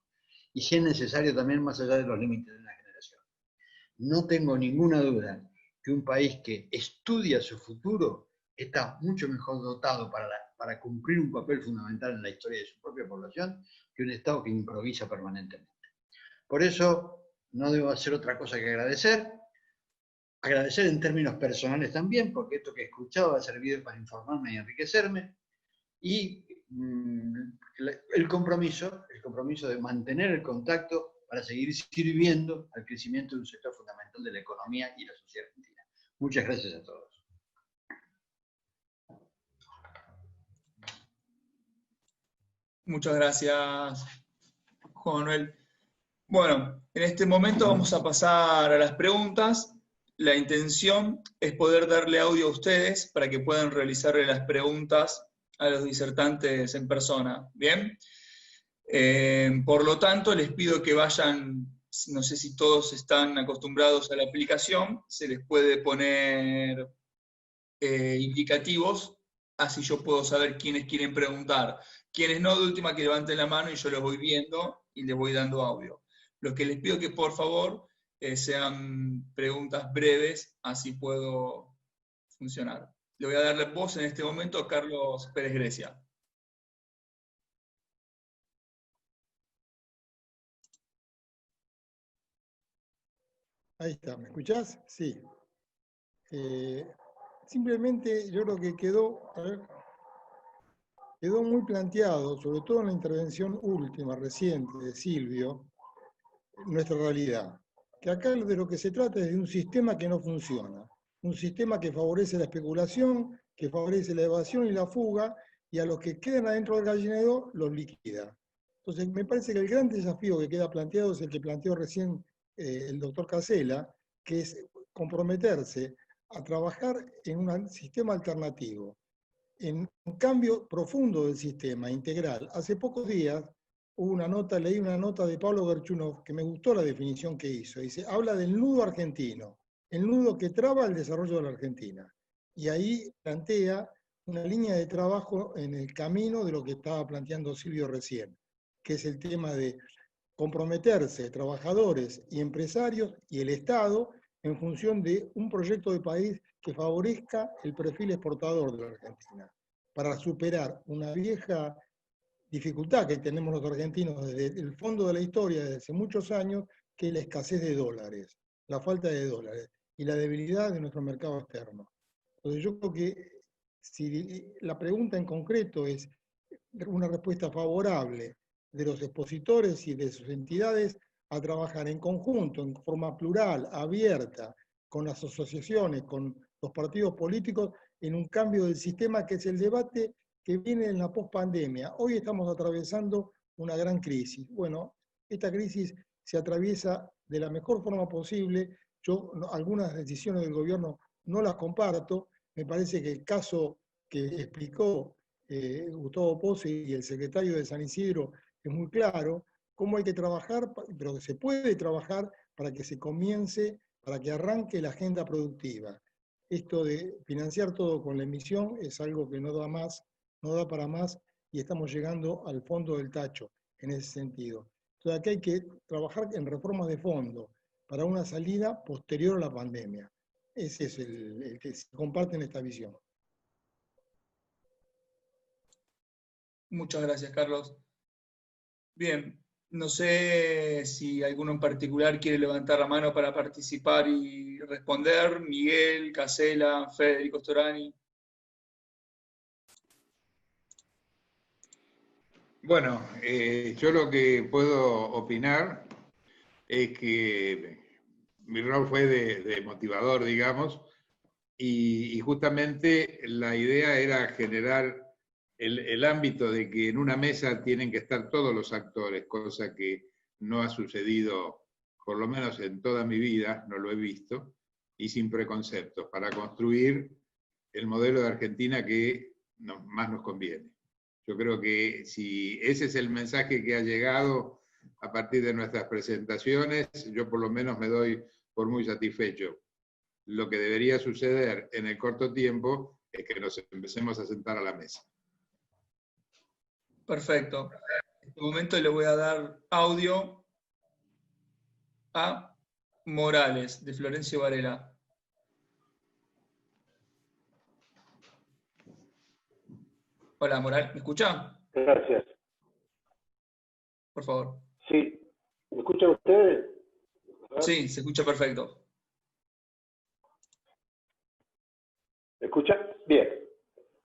y si es necesario también más allá de los límites de una generación. No tengo ninguna duda que un país que estudia su futuro está mucho mejor dotado para cumplir un papel fundamental en la historia de su propia población que un Estado que improvisa permanentemente. Por eso no debo hacer otra cosa que agradecer en términos personales también, porque esto que he escuchado ha servido para informarme y enriquecerme, y el compromiso de mantener el contacto para seguir sirviendo al crecimiento de un sector fundamental de la economía y la sociedad argentina. Muchas gracias a todos. Muchas gracias, Juan Manuel. Bueno, en este momento vamos a pasar a las preguntas. La intención es poder darle audio a ustedes para que puedan realizarle las preguntas a los disertantes en persona. ¿Bien? Por lo tanto, les pido que vayan, no sé si todos están acostumbrados a la aplicación, se les puede poner indicativos, así yo puedo saber quiénes quieren preguntar. Quienes no, de última que levanten la mano y yo los voy viendo y les voy dando audio. Lo que les pido que por favor sean preguntas breves, así puedo funcionar. Le voy a darle voz en este momento a Carlos Pérez Grecia. Ahí está, ¿me escuchás? Sí. Simplemente yo creo que quedó muy planteado, sobre todo en la intervención última, reciente, de Silvio, nuestra realidad. Que acá de lo que se trata es de un sistema que no funciona. Un sistema que favorece la especulación, que favorece la evasión y la fuga, y a los que quedan adentro del gallinero los liquida. Entonces, me parece que el gran desafío que queda planteado es el que planteó recién el doctor Casella, que es comprometerse a trabajar en un sistema alternativo, en un cambio profundo del sistema, integral. Hace pocos días leí una nota de Pablo Gerchunov que me gustó la definición que hizo. Dice, habla del nudo argentino, el nudo que traba el desarrollo de la Argentina. Y ahí plantea una línea de trabajo en el camino de lo que estaba planteando Silvio recién, que es el tema de comprometerse trabajadores y empresarios y el Estado en función de un proyecto de país que favorezca el perfil exportador de la Argentina, para superar una vieja dificultad que tenemos los argentinos desde el fondo de la historia, desde hace muchos años, que es la escasez de dólares, la falta de dólares y la debilidad de nuestro mercado externo. Entonces yo creo que si la pregunta en concreto es una respuesta favorable de los expositores y de sus entidades a trabajar en conjunto, en forma plural, abierta, con las asociaciones, con los partidos políticos, en un cambio del sistema que es el debate que viene en la pospandemia. Hoy estamos atravesando una gran crisis. Bueno, esta crisis se atraviesa de la mejor forma posible. Yo algunas decisiones del gobierno no las comparto. Me parece que el caso que explicó Gustavo Pozzi y el secretario de San Isidro es muy claro, cómo hay que trabajar, pero que se puede trabajar para que se comience, para que arranque la agenda productiva. Esto de financiar todo con la emisión es algo que no da más, no da para más, y estamos llegando al fondo del tacho en ese sentido. Entonces aquí hay que trabajar en reformas de fondo para una salida posterior a la pandemia. Ese es el que se comparte en esta visión. Muchas gracias, Carlos. Bien, No sé si alguno en particular quiere levantar la mano para participar y responder. Miguel, Casela, Federico Storani. Bueno, yo lo que puedo opinar es que mi rol fue de motivador, digamos, y justamente la idea era generar el ámbito de que en una mesa tienen que estar todos los actores, cosa que no ha sucedido, por lo menos en toda mi vida, no lo he visto, y sin preconceptos, para construir el modelo de Argentina que más nos conviene. Yo creo que si ese es el mensaje que ha llegado a partir de nuestras presentaciones, yo por lo menos me doy por muy satisfecho. Lo que debería suceder en el corto tiempo es que nos empecemos a sentar a la mesa. Perfecto. En este momento le voy a dar audio a Morales, de Florencio Varela. Hola, Morales, ¿me escucha? Gracias. Por favor. Sí. ¿Me escuchan ustedes? Sí, se escucha perfecto. ¿Me escuchan? Bien.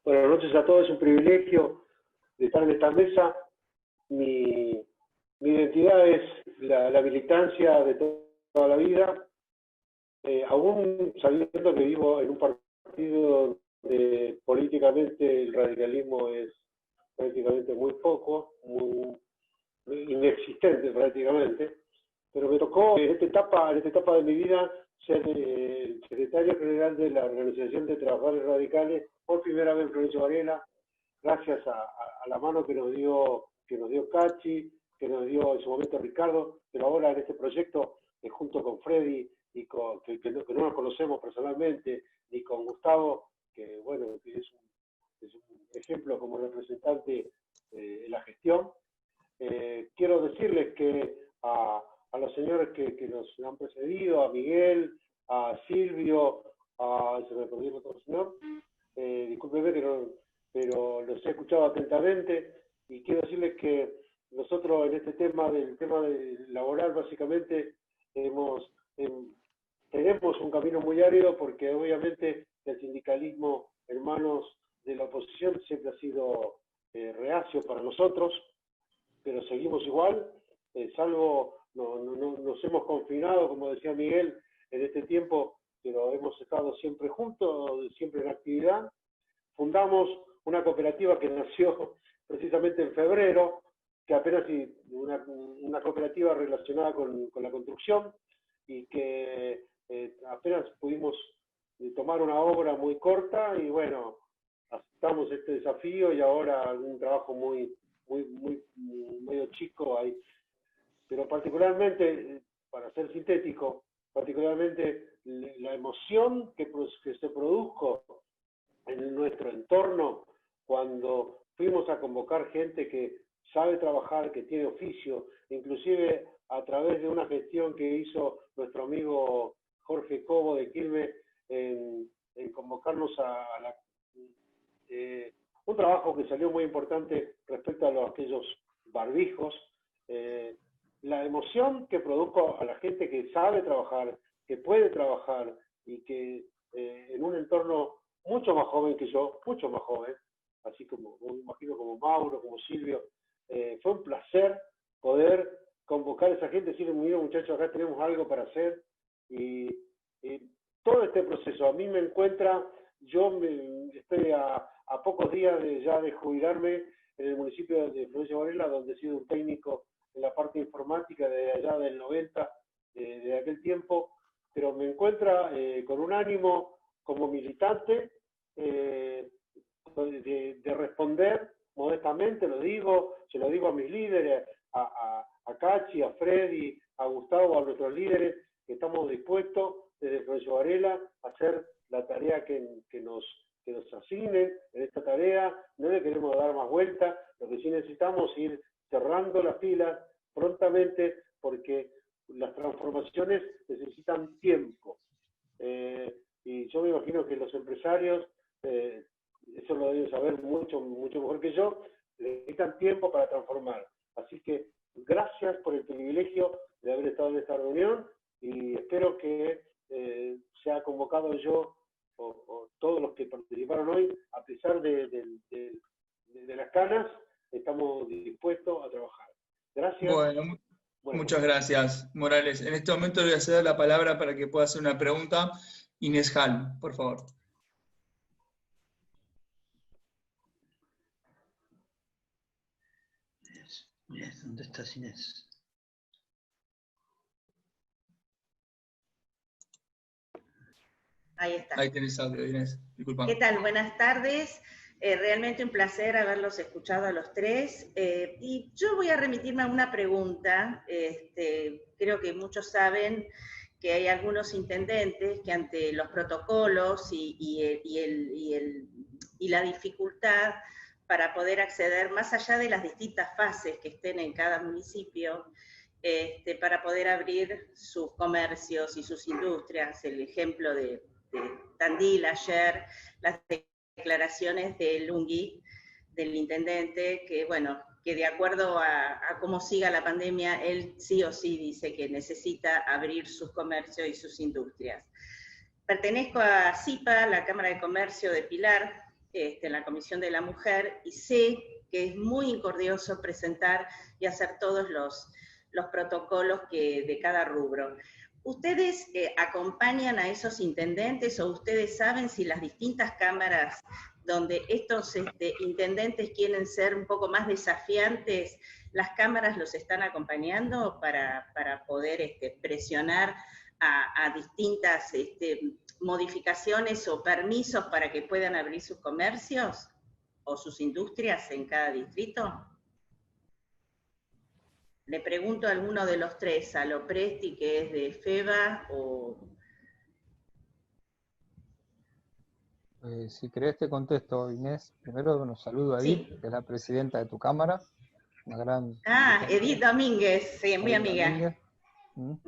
Buenas noches a todos. Es un privilegio de estar en esta mesa. Mi identidad es la militancia de toda la vida. Aún sabiendo que vivo en un partido donde políticamente el radicalismo es prácticamente muy poco, muy inexistente prácticamente, pero me tocó en esta etapa de mi vida ser el secretario general de la Organización de Trabajadores Radicales, por primera vez en Florencio Varela, gracias a la mano que nos dio Cachi, que nos dio en su momento Ricardo, pero ahora en este proyecto, junto con Freddy, y que no nos conocemos personalmente, ni con Gustavo, que bueno, que es un ejemplo como representante en la gestión. Quiero decirles que a los señores que nos han precedido, a Miguel, a Silvio, se me perdió otro señor, discúlpeme pero los he escuchado atentamente, y quiero decirles que nosotros en este tema del laboral básicamente tenemos un camino muy árido, porque obviamente el sindicalismo en manos de la oposición siempre ha sido reacio para nosotros, pero seguimos igual, salvo nos hemos confinado, como decía Miguel, en este tiempo, pero hemos estado siempre juntos, siempre en actividad. Fundamos una cooperativa que nació precisamente en febrero, que apenas una cooperativa relacionada con la construcción, y que apenas pudimos tomar una obra muy corta, y bueno, aceptamos este desafío, y ahora un trabajo medio chico ahí. Pero particularmente, para ser sintético, particularmente la emoción que se produjo en nuestro entorno cuando fuimos a convocar gente que sabe trabajar, que tiene oficio, inclusive a través de una gestión que hizo nuestro amigo Jorge Cobo de Quilmes, en convocarnos un trabajo que salió muy importante respecto a aquellos barbijos. La emoción que produjo a la gente que sabe trabajar, que puede trabajar, y que en un entorno mucho más joven que yo, mucho más joven, así como, me imagino, como Mauro, como Silvio, fue un placer poder convocar a esa gente, decirle, mira muchachos, acá tenemos algo para hacer, y todo este proceso a mí me encuentra, estoy a pocos días ya de jubilarme en el municipio de Florencio Varela, donde he sido un técnico en la parte informática de allá del 90, de aquel tiempo, pero me encuentra con un ánimo como militante de responder modestamente, se lo digo a mis líderes, a Cachi, a Freddy, a Gustavo, a nuestros líderes, que estamos dispuestos desde Florencio Varela a hacer la tarea que nos asignen en esta tarea. No le queremos dar más vuelta, lo que sí necesitamos es ir cerrando las filas prontamente, porque las transformaciones necesitan tiempo. Y yo me imagino que los empresarios, eso lo deben saber mucho mejor que yo, necesitan tiempo para transformar. Así que gracias por el privilegio de haber estado en esta reunión y espero que sea convocado yo o todos los que participaron hoy, a pesar de las canas, estamos dispuestos a trabajar. Gracias. Bueno, muchas gracias, Morales. En este momento le voy a ceder la palabra para que pueda hacer una pregunta. Inés Hall, por favor. Inés, ¿dónde estás, Inés? Ahí está. Ahí tenés audio, Inés. Disculpa. ¿Qué tal? Buenas tardes. Realmente un placer haberlos escuchado a los tres. Y yo voy a remitirme a una pregunta. Creo que muchos saben que hay algunos intendentes que ante los protocolos y la dificultad para poder acceder, más allá de las distintas fases que estén en cada municipio, para poder abrir sus comercios y sus industrias. El ejemplo de Tandil ayer, las declaraciones de Lungui, del intendente, que bueno, que de acuerdo a cómo siga la pandemia, él sí o sí dice que necesita abrir sus comercios y sus industrias. Pertenezco a CIPA, la Cámara de Comercio de Pilar, en la Comisión de la Mujer, y sé que es muy incordioso presentar y hacer todos los protocolos de cada rubro. ¿Ustedes acompañan a esos intendentes o ustedes saben si las distintas cámaras donde estos intendentes quieren ser un poco más desafiantes, las cámaras los están acompañando para poder presionar a distintas modificaciones o permisos para que puedan abrir sus comercios o sus industrias en cada distrito? Le pregunto a alguno de los tres, a Lopresti, que es de FEBA, o... Si querés te contesto, Inés. Primero, bueno, saludo a Edith, Sí. que es la presidenta de tu cámara. Una gran... Edith Domínguez, sí, muy amiga. Domínguez.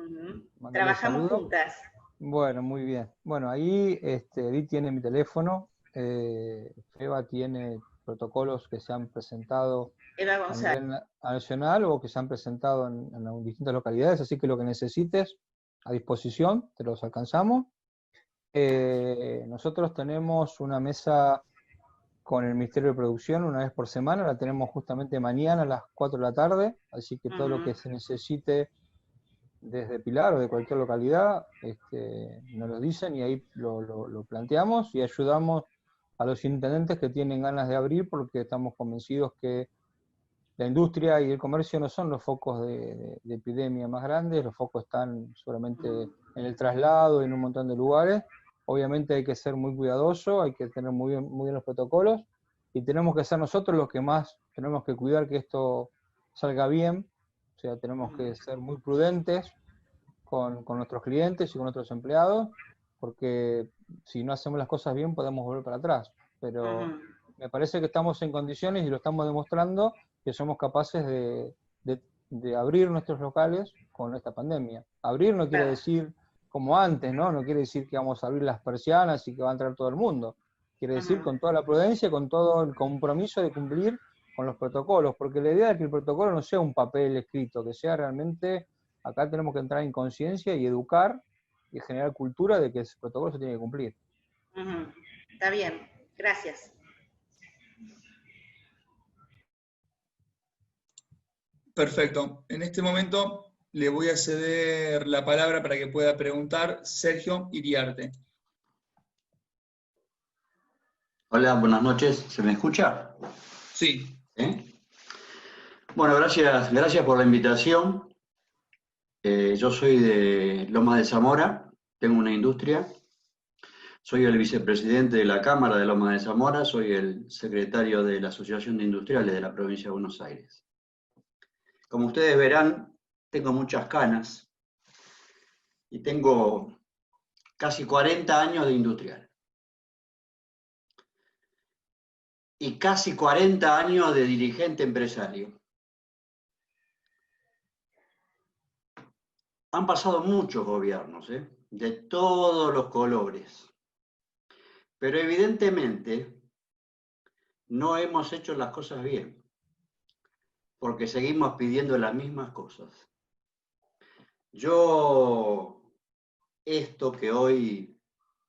Trabajamos juntas. Bueno, muy bien. Bueno, ahí Edith tiene mi teléfono. FEBA tiene protocolos que se han presentado Eva a González. nivel nacional o que se han presentado en distintas localidades, así que lo que necesites a disposición, te los alcanzamos. Nosotros tenemos una mesa con el Ministerio de Producción una vez por semana, la tenemos justamente mañana a las 4 de la tarde, así que todo lo que se necesite desde Pilar o de cualquier localidad, nos lo dicen y ahí lo planteamos y ayudamos a los intendentes que tienen ganas de abrir, porque estamos convencidos que la industria y el comercio no son los focos de epidemia más grandes, los focos están seguramente en el traslado y en un montón de lugares. Obviamente hay que ser muy cuidadoso, hay que tener muy bien los protocolos, y tenemos que ser nosotros los que más tenemos que cuidar que esto salga bien. O sea, tenemos que ser muy prudentes con nuestros clientes y con nuestros empleados, porque si no hacemos las cosas bien podemos volver para atrás. Pero me parece que estamos en condiciones y lo estamos demostrando que somos capaces de abrir nuestros locales con esta pandemia. Abrir no quiere decir como antes, ¿no? No quiere decir que vamos a abrir las persianas y que va a entrar todo el mundo. Quiere decir con toda la prudencia, con todo el compromiso de cumplir con los protocolos, porque la idea es que el protocolo no sea un papel escrito, que sea realmente, acá tenemos que entrar en conciencia y educar y generar cultura de que ese protocolo se tiene que cumplir. Está bien, gracias. Perfecto. En este momento le voy a ceder la palabra para que pueda preguntar Sergio Iriarte. Hola, buenas noches. ¿Se me escucha? Sí. Bueno, gracias por la invitación. Yo soy de Lomas de Zamora, tengo una industria. Soy el vicepresidente de la Cámara de Lomas de Zamora, soy el secretario de la Asociación de Industriales de la provincia de Buenos Aires. Como ustedes verán, tengo muchas canas y tengo casi 40 años de industrial. Y casi 40 años de dirigente empresario. Han pasado muchos gobiernos, de todos los colores. Pero evidentemente no hemos hecho las cosas bien. porque seguimos pidiendo las mismas cosas. Yo, esto que hoy,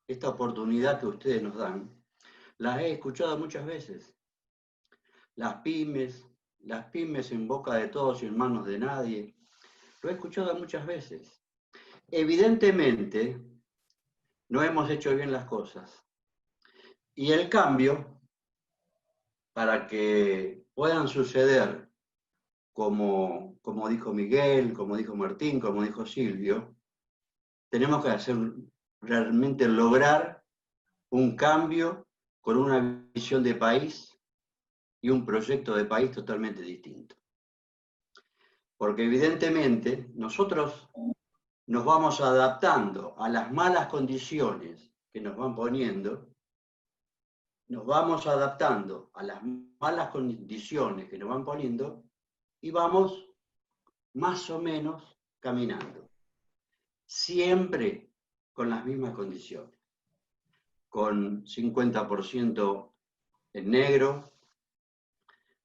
esta oportunidad que ustedes nos dan, las he escuchado muchas veces. Las pymes en boca de todos y en manos de nadie. Lo he escuchado muchas veces. Evidentemente, no hemos hecho bien las cosas. Y el cambio, para que puedan suceder, como dijo Miguel, como dijo Martín, como dijo Silvio, tenemos que hacer realmente lograr un cambio con una visión de país y un proyecto de país totalmente distinto. Porque evidentemente nosotros nos vamos adaptando a las malas condiciones que nos van poniendo, nos vamos adaptando a las malas condiciones que nos van poniendo y vamos más o menos caminando. Siempre con las mismas condiciones. Con 50% en negro,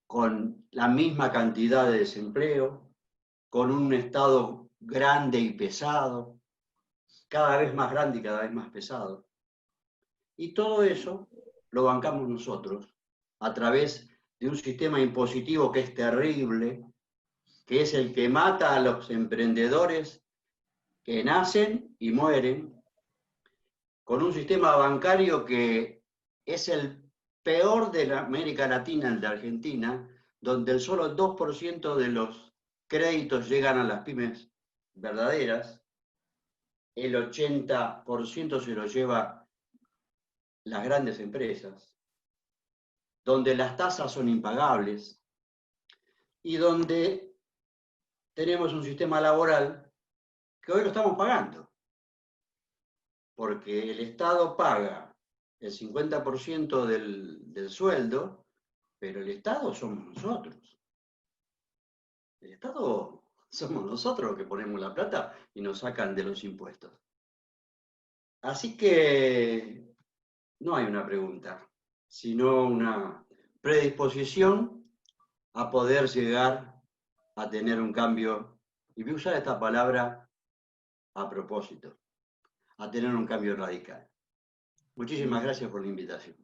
con la misma cantidad de desempleo, con un Estado grande y pesado, cada vez más grande y cada vez más pesado. Y todo eso lo bancamos nosotros a través de un sistema impositivo que es terrible, que es el que mata a los emprendedores que nacen y mueren, con un sistema bancario que es el peor de la América Latina, el de Argentina, donde el solo 2% de los créditos llegan a las pymes verdaderas, el 80% se lo lleva las grandes empresas, donde las tasas son impagables y donde tenemos un sistema laboral que hoy lo estamos pagando, porque el Estado paga el 50% del sueldo, pero el Estado somos nosotros. El Estado somos nosotros los que ponemos la plata y nos sacan de los impuestos. Así que no hay una pregunta, sino una predisposición a poder llegar a tener un cambio, y voy a usar esta palabra a propósito, a tener un cambio radical. Muchísimas gracias por la invitación.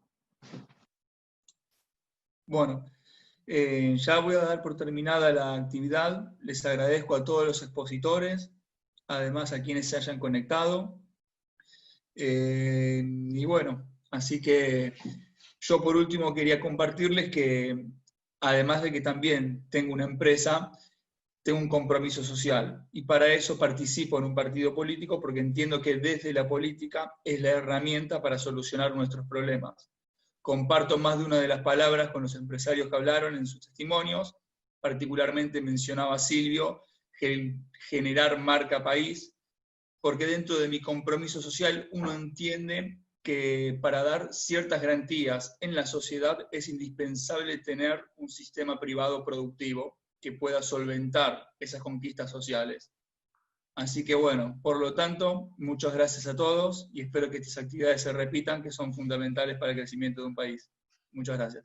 Bueno, ya voy a dar por terminada la actividad. Les agradezco a todos los expositores, además a quienes se hayan conectado. Y bueno, así que yo por último quería compartirles que, además de que también tengo una empresa, tengo un compromiso social, y para eso participo en un partido político porque entiendo que desde la política es la herramienta para solucionar nuestros problemas. Comparto más de una de las palabras con los empresarios que hablaron en sus testimonios, particularmente mencionaba Silvio, generar marca país, porque dentro de mi compromiso social uno entiende que para dar ciertas garantías en la sociedad es indispensable tener un sistema privado productivo que pueda solventar esas conquistas sociales. Así que bueno, por lo tanto, muchas gracias a todos y espero que estas actividades se repitan, que son fundamentales para el crecimiento de un país. Muchas gracias.